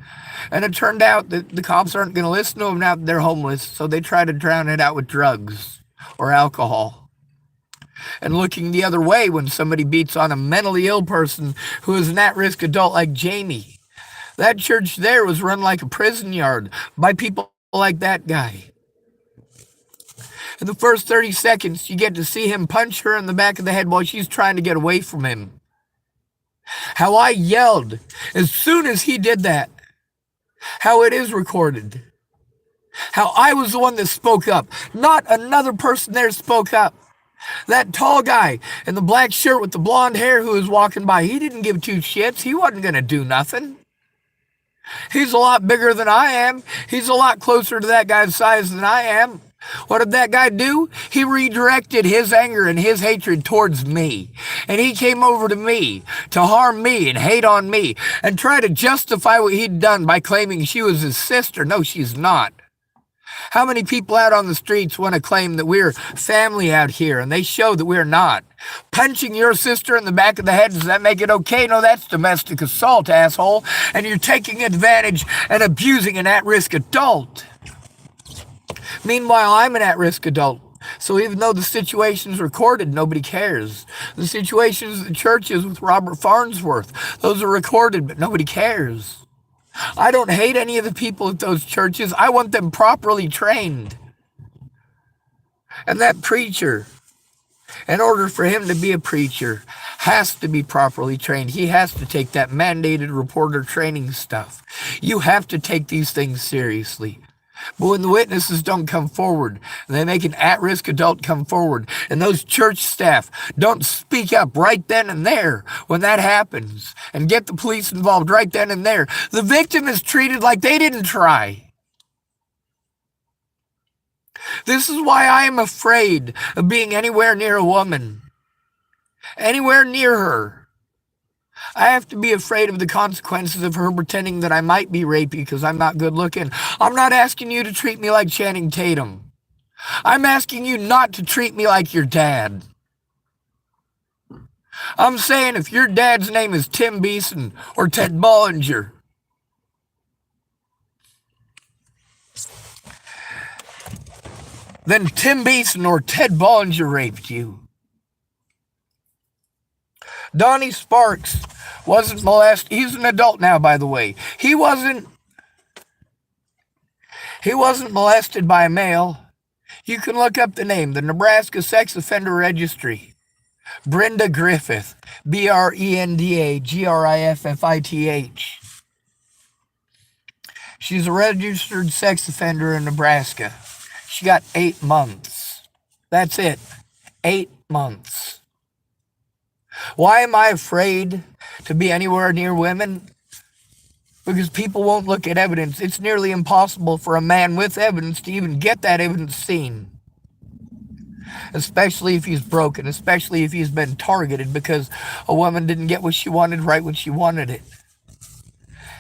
And it turned out that the cops aren't going to listen to them now that they're homeless, so they try to drown it out with drugs or alcohol. And looking the other way when somebody beats on a mentally ill person who is an at-risk adult like Jamie. That church there was run like a prison yard by people like that guy. In the first 30 seconds, you get to see him punch her in the back of the head while she's trying to get away from him. How I yelled as soon as he did that. How it is recorded. How I was the one that spoke up. Not another person there spoke up. That tall guy in the black shirt with the blonde hair who was walking by, he didn't give two shits. He wasn't going to do nothing. He's a lot bigger than I am. He's a lot closer to that guy's size than I am. What did that guy do? He redirected his anger and his hatred towards me. And he came over to me to harm me and hate on me and try to justify what he'd done by claiming she was his sister. No, she's not. How many people out on the streets want to claim that we're family out here, and they show that we're not? Punching your sister in the back of the head, does that make it okay? No, that's domestic assault, asshole. And you're taking advantage and abusing an at-risk adult. Meanwhile, I'm an at-risk adult. So even though the situation's recorded, nobody cares. The situations at the churches with Robert Farnsworth, those are recorded, but nobody cares. I don't hate any of the people at those churches. I want them properly trained. And that preacher, in order for him to be a preacher, has to be properly trained. He has to take that mandated reporter training stuff. You have to take these things seriously. But when the witnesses don't come forward, and they make an at-risk adult come forward, and those church staff don't speak up right then and there when that happens, and get the police involved right then and there, the victim is treated like they didn't try. This is why I am afraid of being anywhere near a woman, anywhere near her. I have to be afraid of the consequences of her pretending that I might be rapey because I'm not good looking. I'm not asking you to treat me like Channing Tatum. I'm asking you not to treat me like your dad. I'm saying if your dad's name is Tim Beeson or Ted Bollinger, then Tim Beeson or Ted Bollinger raped you. Donnie Sparks wasn't molested. He's an adult now, by the way. He wasn't molested by a male. You can look up the name, the Nebraska Sex Offender Registry. Brenda Griffith, Brenda Griffith. She's a registered sex offender in Nebraska. She got 8 months. That's it. 8 months. Why am I afraid to be anywhere near women? Because people won't look at evidence. It's nearly impossible for a man with evidence to even get that evidence seen. Especially if he's broken, especially if he's been targeted because a woman didn't get what she wanted right when she wanted it.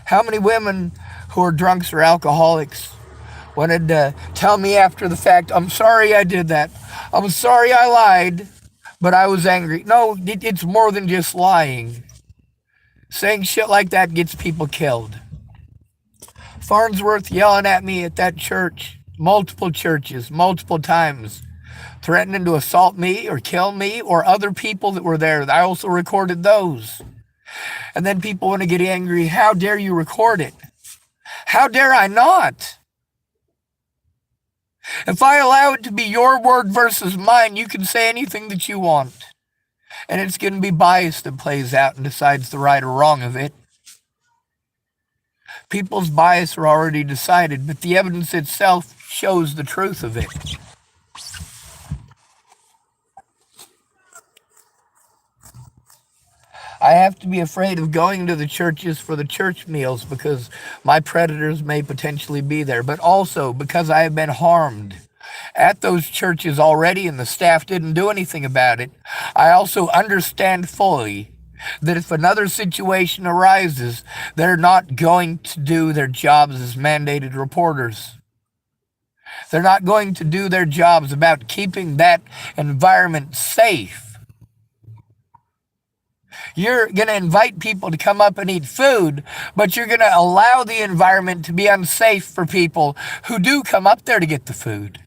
How many women who are drunks or alcoholics wanted to tell me after the fact, I'm sorry I did that. I'm sorry I lied, but I was angry. No, it's more than just lying. Saying shit like that gets people killed. Farnsworth yelling at me at that church, multiple churches, multiple times, threatening to assault me or kill me or other people that were there. I also recorded those. And then people want to get angry. How dare you record it? How dare I not? If I allow it to be your word versus mine, you can say anything that you want. And it's going to be bias that plays out and decides the right or wrong of it. People's bias are already decided, but the evidence itself shows the truth of it. I have to be afraid of going to the churches for the church meals because my predators may potentially be there, but also because I have been harmed at those churches already and the staff didn't do anything about it. I also understand fully that if another situation arises, they're not going to do their jobs as mandated reporters. They're not going to do their jobs about keeping that environment safe. You're going to invite people to come up and eat food, but you're going to allow the environment to be unsafe for people who do come up there to get the food.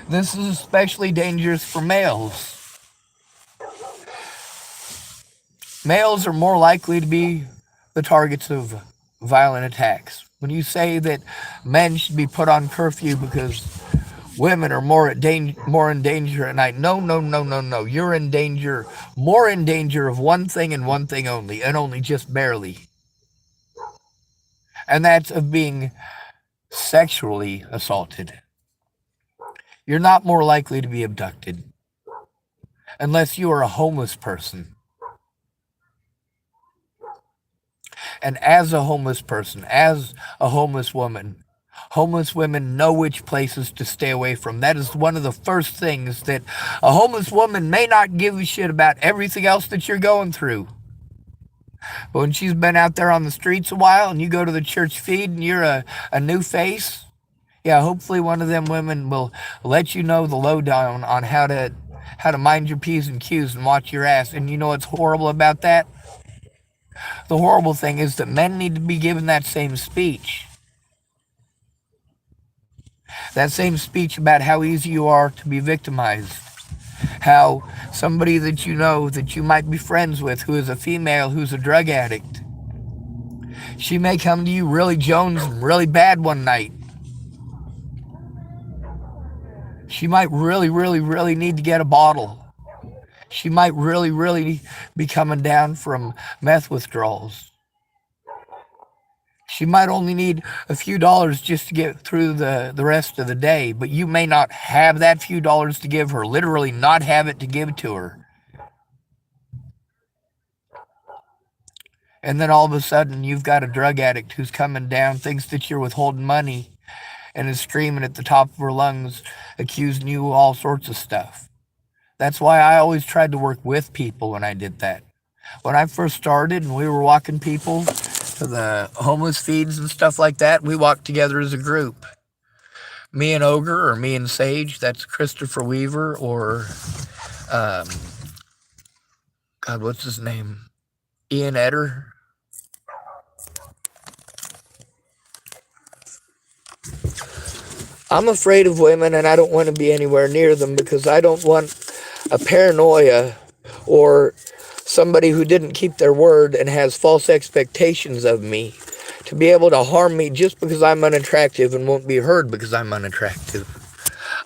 This is especially dangerous for males. Males are more likely to be the targets of violent attacks. When you say that men should be put on curfew because women are more in danger at night, no, no, no, no, no. You're in danger, more in danger of one thing and one thing only, and only just barely. And that's of being sexually assaulted. You're not more likely to be abducted unless you are a homeless person. And as a homeless person, as a homeless woman, homeless women know which places to stay away from. That is one of the first things that a homeless woman may not give a shit about everything else that you're going through. But when she's been out there on the streets a while and you go to the church feed and you're a new face, yeah, hopefully one of them women will let you know the lowdown on how to mind your P's and Q's and watch your ass. And you know what's horrible about that? The horrible thing is that men need to be given that same speech. That same speech about how easy you are to be victimized. How somebody that you know that you might be friends with who is a female who's a drug addict, she may come to you really Jones and really bad one night. She might really, really, really need to get a bottle. She might really, really be coming down from meth withdrawals. She might only need a few dollars just to get through the rest of the day, but you may not have that few dollars to give her, literally not have it to give to her. And then all of a sudden, you've got a drug addict who's coming down, thinks that you're withholding money, and is screaming at the top of her lungs, accusing you of all sorts of stuff. That's why I always tried to work with people when I did that. When I first started and we were walking people to the homeless feeds and stuff like that, we walked together as a group. Me and Ogre, or me and Sage, that's Christopher Weaver, or, God, what's his name? Ian Etter. I'm afraid of women and I don't want to be anywhere near them because I don't want a paranoia or somebody who didn't keep their word and has false expectations of me to be able to harm me just because I'm unattractive and won't be heard because I'm unattractive.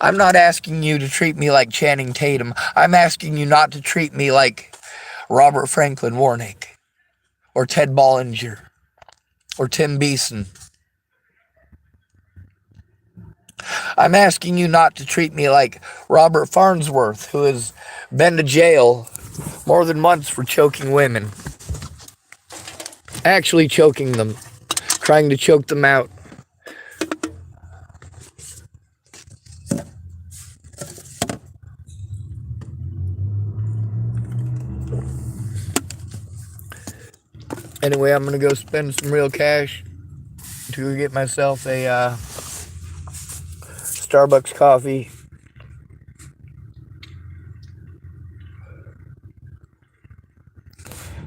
I'm not asking you to treat me like Channing Tatum. I'm asking you not to treat me like Robert Franklin Warnick or Ted Bollinger or Tim Beeson. I'm asking you not to treat me like Robert Farnsworth, who has been to jail more than once for choking women. Actually choking them. Trying to choke them out. Anyway, I'm going to go spend some real cash to go get myself a Starbucks coffee.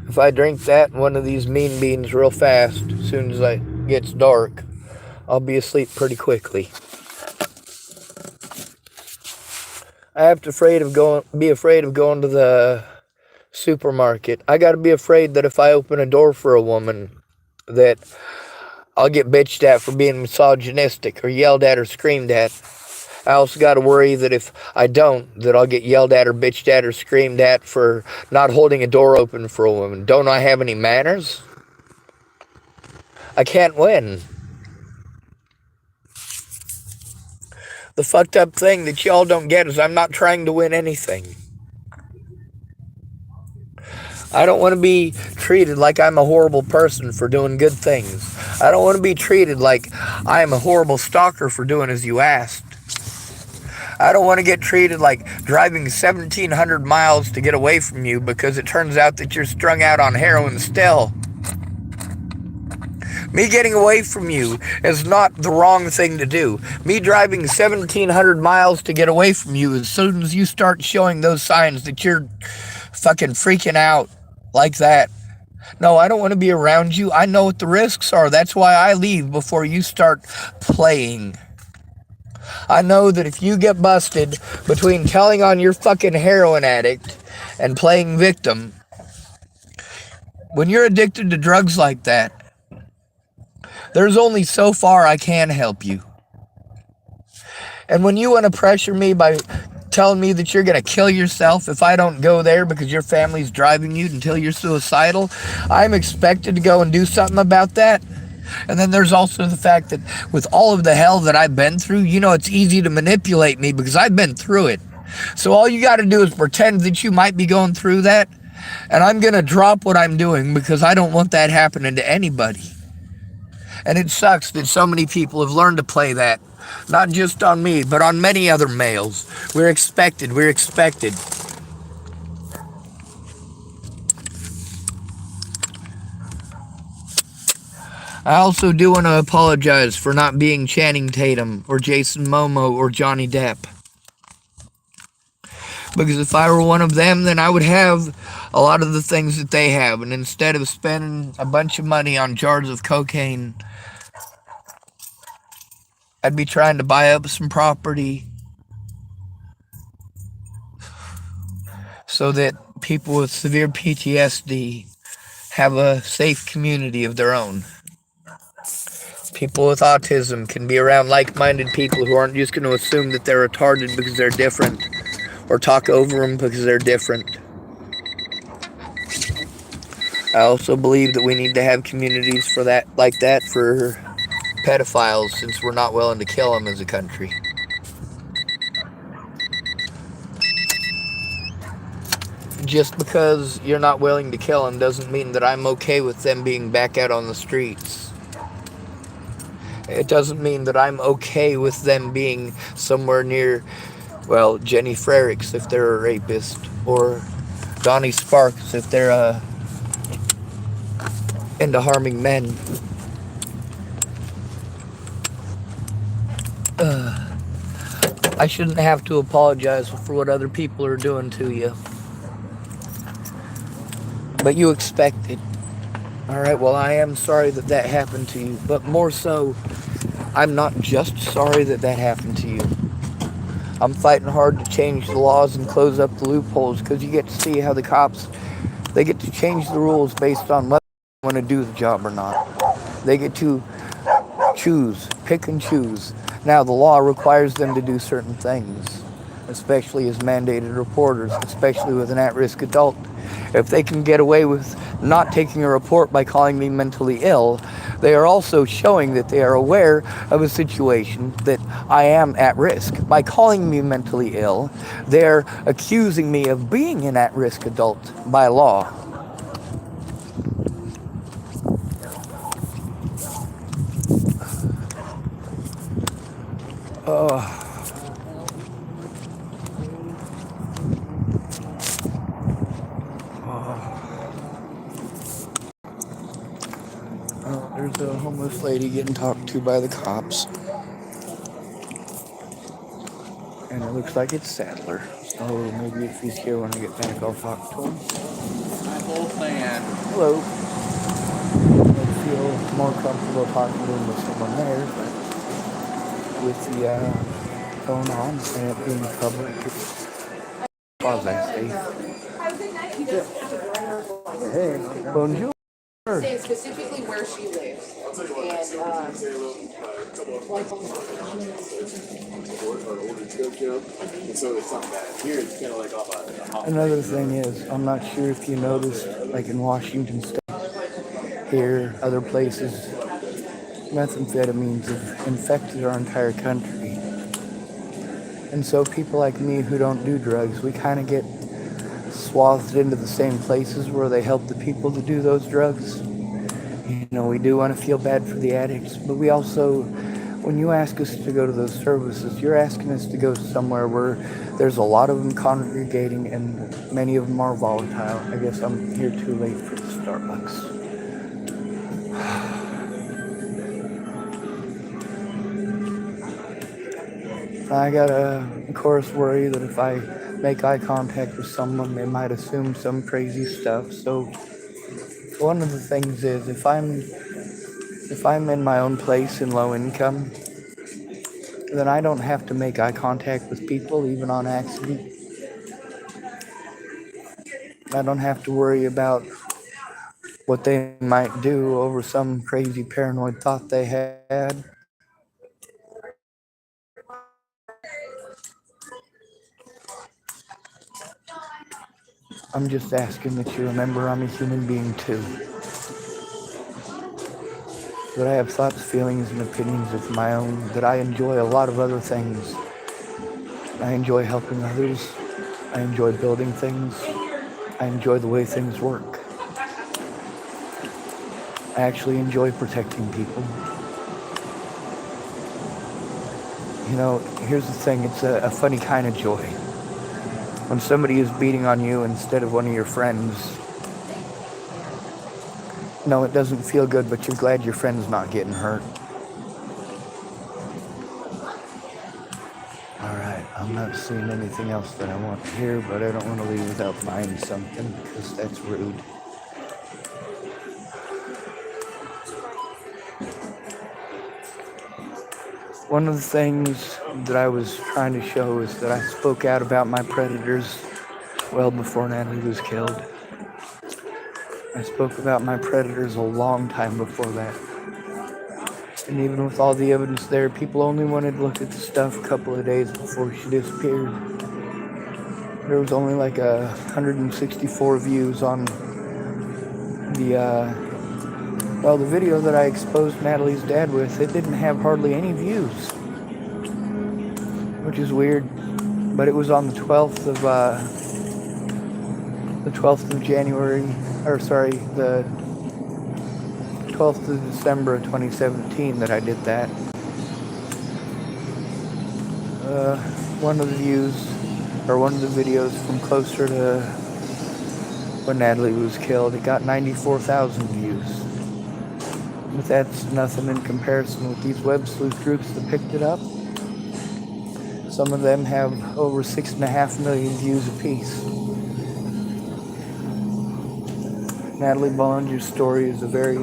If I drink that and one of these mean beans real fast, as soon as it gets dark, I'll be asleep pretty quickly. I have to be afraid of going to the supermarket. I gotta be afraid that if I open a door for a woman, that I'll get bitched at for being misogynistic or yelled at or screamed at. I also got to worry that if I don't, that I'll get yelled at or bitched at or screamed at for not holding a door open for a woman. Don't I have any manners? I can't win. The fucked up thing that y'all don't get is I'm not trying to win anything. I don't want to be treated like I'm a horrible person for doing good things. I don't want to be treated like I am a horrible stalker for doing as you asked. I don't want to get treated like driving 1,700 miles to get away from you because it turns out that you're strung out on heroin still. Me getting away from you is not the wrong thing to do. Me driving 1,700 miles to get away from you, as soon as you start showing those signs that you're fucking freaking out like that. No, I don't want to be around you. I know what the risks are. That's why I leave before you start playing. I know that if you get busted between telling on your fucking heroin addict and playing victim, when you're addicted to drugs like that, there's only so far I can help you. And when you want to pressure me by telling me that you're going to kill yourself if I don't go there because your family's driving you until you're suicidal, I'm expected to go and do something about that. And then there's also the fact that with all of the hell that I've been through, it's easy to manipulate me because I've been through it. So all you got to do is pretend that you might be going through that, and I'm going to drop what I'm doing because I don't want that happening to anybody. And it sucks that so many people have learned to play that, not just on me, but on many other males. We're expected. I also do want to apologize for not being Channing Tatum or Jason Momoa or Johnny Depp. Because if I were one of them, then I would have a lot of the things that they have. And instead of spending a bunch of money on jars of cocaine, I'd be trying to buy up some property so that people with severe PTSD have a safe community of their own. People with autism can be around like-minded people who aren't just going to assume that they're retarded because they're different, or talk over them because they're different. I also believe that we need to have communities for that, like that, for pedophiles, since we're not willing to kill them as a country. Just because you're not willing to kill them doesn't mean that I'm okay with them being back out on the streets. It doesn't mean that I'm okay with them being somewhere near, Jenny Frericks if they're a rapist, or Donnie Sparks if they're into harming men. I shouldn't have to apologize for what other people are doing to you. But you expect it. Alright, well, I am sorry that that happened to you. But more so, I'm not just sorry that that happened to you. I'm fighting hard to change the laws and close up the loopholes, because you get to see how the cops, they get to change the rules based on whether they want to do the job or not. They get to pick and choose. Now, the law requires them to do certain things, especially as mandated reporters, especially with an at-risk adult. If they can get away with not taking a report by calling me mentally ill, they are also showing that they are aware of a situation that I am at risk. By calling me mentally ill, they're accusing me of being an at-risk adult by law. There's a homeless lady getting talked to by the cops. And it looks like it's Sadler. Oh, maybe if he's here when I get back, I'll talk to him. My old man. Hello. I feel more comfortable talking to him with someone there, but with the phone on and it being public, it's quasi-safe. Hey, bonjour. Saying specifically where she lives. Another thing is, I'm not sure if you noticed, like in Washington State, here, other places, methamphetamines have infected our entire country. And so people like me who don't do drugs, we kind of get swathed into the same places where they help the people to do those drugs. You know, we do want to feel bad for the addicts, but we also, when you ask us to go to those services, you're asking us to go somewhere where there's a lot of them congregating and many of them are volatile. I guess I'm here too late for the Starbucks. I gotta, of course, worry that if I make eye contact with someone, they might assume some crazy stuff. So one of the things is if I'm in my own place in low income, then I don't have to make eye contact with people, even on accident. I don't have to worry about what they might do over some crazy paranoid thought they had. I'm just asking that you remember I'm a human being too. That I have thoughts, feelings, and opinions of my own, that I enjoy a lot of other things. I enjoy helping others. I enjoy building things. I enjoy the way things work. I actually enjoy protecting people. You know, here's the thing, it's a funny kind of joy. When somebody is beating on you instead of one of your friends, no, it doesn't feel good, but you're glad your friend's not getting hurt. Alright, I'm not seeing anything else that I want here, but I don't want to leave without buying something, because that's rude. One of the things that I was trying to show is that I spoke out about my predators well before Natalie was killed. I spoke about my predators a long time before that. And even with all the evidence there, people only wanted to look at the stuff a couple of days before she disappeared. There was only like 164 views on the video that I exposed Natalie's dad with. It didn't have hardly any views, which is weird. But it was on the 12th of January, the 12th of December of 2017 that I did that. One of the videos from closer to when Natalie was killed, it got 94,000 views. But that's nothing in comparison with these web sleuth groups that picked it up. Some of them have over 6.5 million views apiece. Natalie Bollinger's story is a very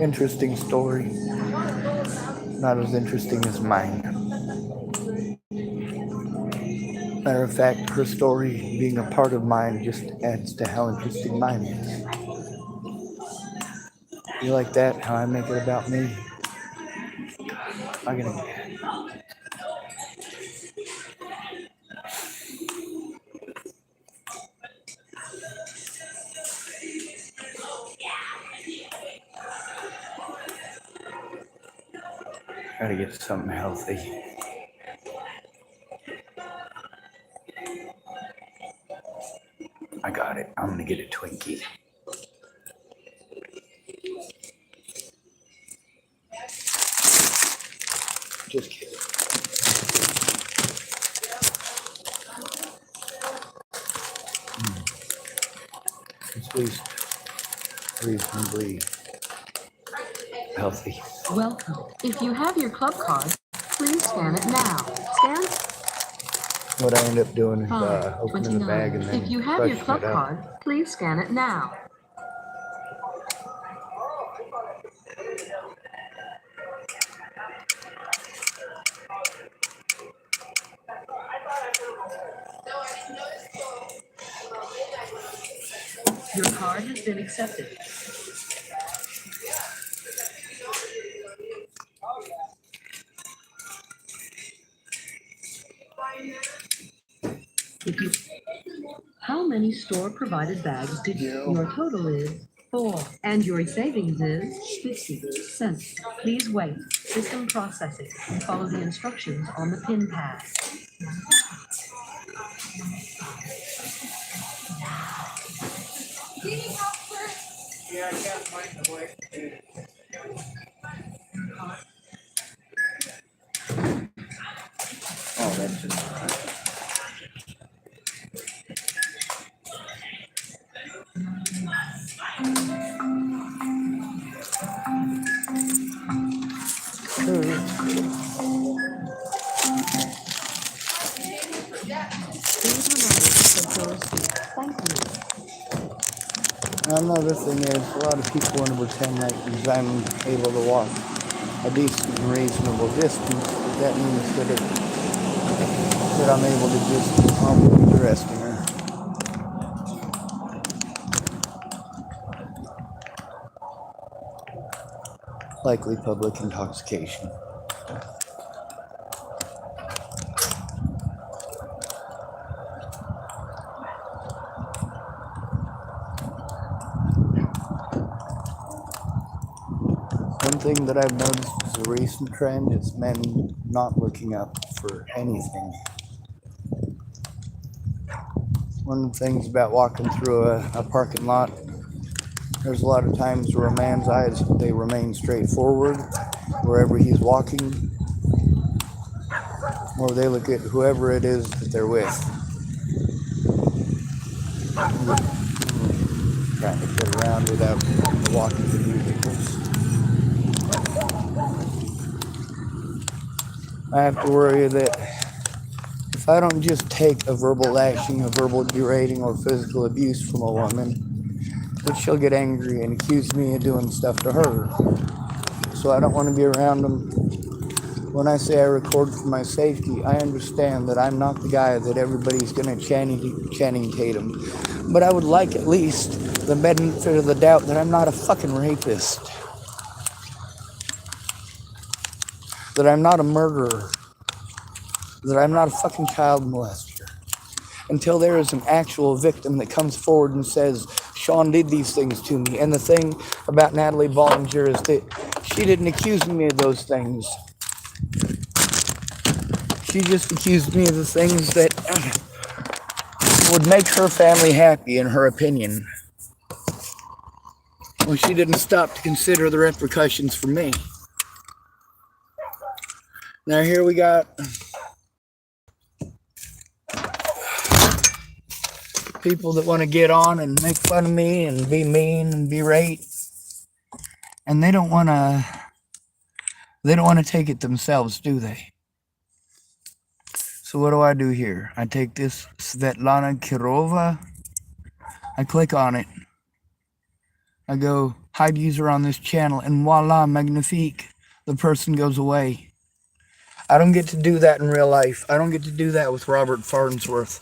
interesting story. Not as interesting as mine. Matter of fact, her story being a part of mine just adds to how interesting mine is. You like that? How I make it about me? I'm gonna gotta get something healthy. I got it. I'm gonna get a Twinkie. Just kidding. It's at least reasonably healthy. Welcome. If you have your club card, please scan it now. Scan. What I end up doing is opening the bag and then If you have your crushing club it up. card, please scan it now. Your card has been accepted. How many store-provided bags did you? Your total is 4, and your savings is 50 cents. Please wait. System processing. Follow the instructions on the pin pad. Yeah, I can't find the way. Oh, that's just. Please remember to take your receipt. Thank you. Another thing is, a lot of people want to pretend like because I'm able to walk a decent and reasonable distance, but that means that I'm able to just avoid arresting her. Likely public intoxication. One thing that I've noticed is a recent trend is men not looking up for anything. One of the things about walking through a parking lot, there's a lot of times where a man's eyes, they remain straight forward wherever he's walking, or they look at whoever it is that they're with. Trying to get around without walking the vehicles. I have to worry that if I don't just take a verbal lashing, a verbal berating, or physical abuse from a woman, that she'll get angry and accuse me of doing stuff to her. So I don't want to be around them. When I say I record for my safety, I understand that I'm not the guy that everybody's going to Channing Tatum. But I would like at least the benefit of the doubt that I'm not a fucking rapist. That I'm not a murderer. That I'm not a fucking child molester. Until there is an actual victim that comes forward and says, Sean did these things to me. And the thing about Natalie Bollinger is that she didn't accuse me of those things. She just accused me of the things that would make her family happy, in her opinion. Well, she didn't stop to consider the repercussions for me. Now here we got people that want to get on and make fun of me and be mean and berate, and they don't want to take it themselves, do they? So what do I do here? I take this Svetlana Kirova, I click on it, I go hide user on this channel, and voila, magnifique, the person goes away. I don't get to do that in real life. I don't get to do that with Robert Farnsworth.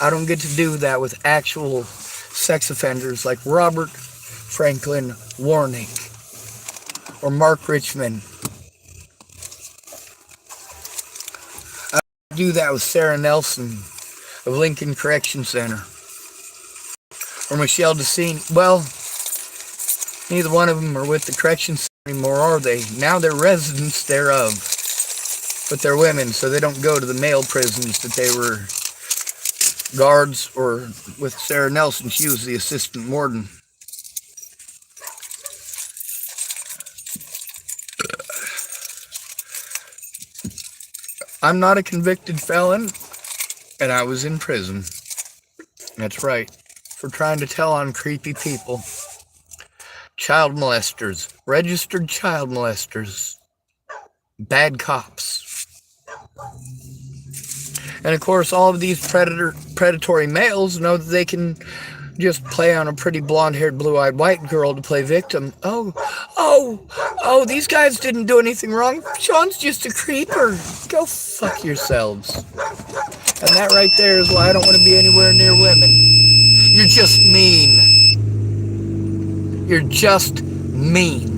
I don't get to do that with actual sex offenders like Robert Franklin Warnick or Mark Richmond. I don't do that with Sarah Nelson of Lincoln Correction Center or Michelle Decine. Well, neither one of them are with the correction center anymore, are they? Now they're residents thereof. But they're women, so they don't go to the male prisons that they were guards, or with Sarah Nelson, she was the assistant warden. I'm not a convicted felon, and I was in prison. That's right, for trying to tell on creepy people. Child molesters, registered child molesters, bad cops. And of course, all of these predatory males know that they can just play on a pretty blonde-haired, blue-eyed white girl to play victim. Oh, these guys didn't do anything wrong. Sean's just a creeper. Go fuck yourselves. And that right there is why I don't want to be anywhere near women. You're just mean. You're just mean.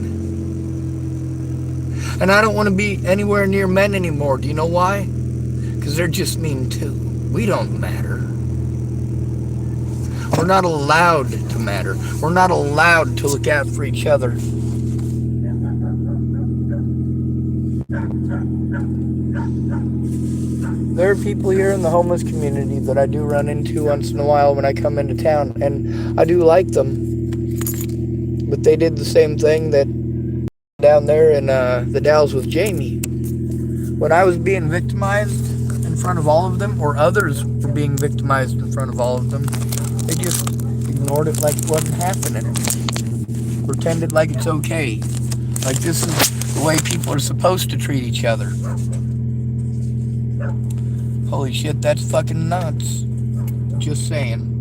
And I don't want to be anywhere near men anymore. Do you know why? Because they're just mean too. We don't matter. We're not allowed to to matter. We're not allowed to look out for each other. There are people here in the homeless community that I do run into once in a while when I come into town, and I do like them. But they did the same thing that down there in the Dalles with Jamie. When I was being victimized in front of all of them, or others were being victimized in front of all of them, they just ignored it like it wasn't happening. Pretended like it's okay. Like this is the way people are supposed to treat each other. Holy shit, that's fucking nuts. Just saying.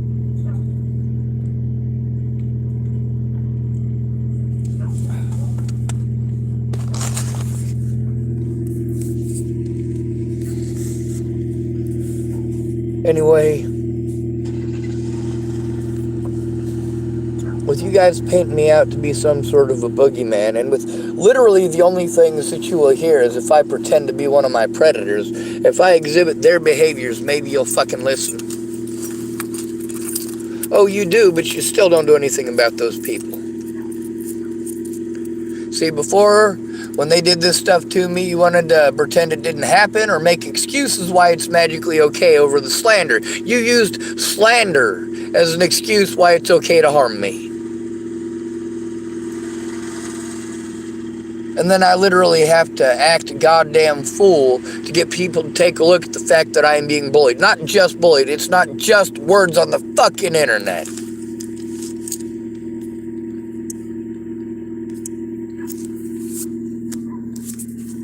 Anyway, with you guys painting me out to be some sort of a boogeyman, and with literally the only things that you will hear is if I pretend to be one of my predators, if I exhibit their behaviors, maybe you'll fucking listen. Oh, you do, but you still don't do anything about those people. See, before, when they did this stuff to me, you wanted to pretend it didn't happen or make excuses why it's magically okay over the slander. You used slander as an excuse why it's okay to harm me. And then I literally have to act a goddamn fool to get people to take a look at the fact that I am being bullied. Not just bullied, it's not just words on the fucking internet.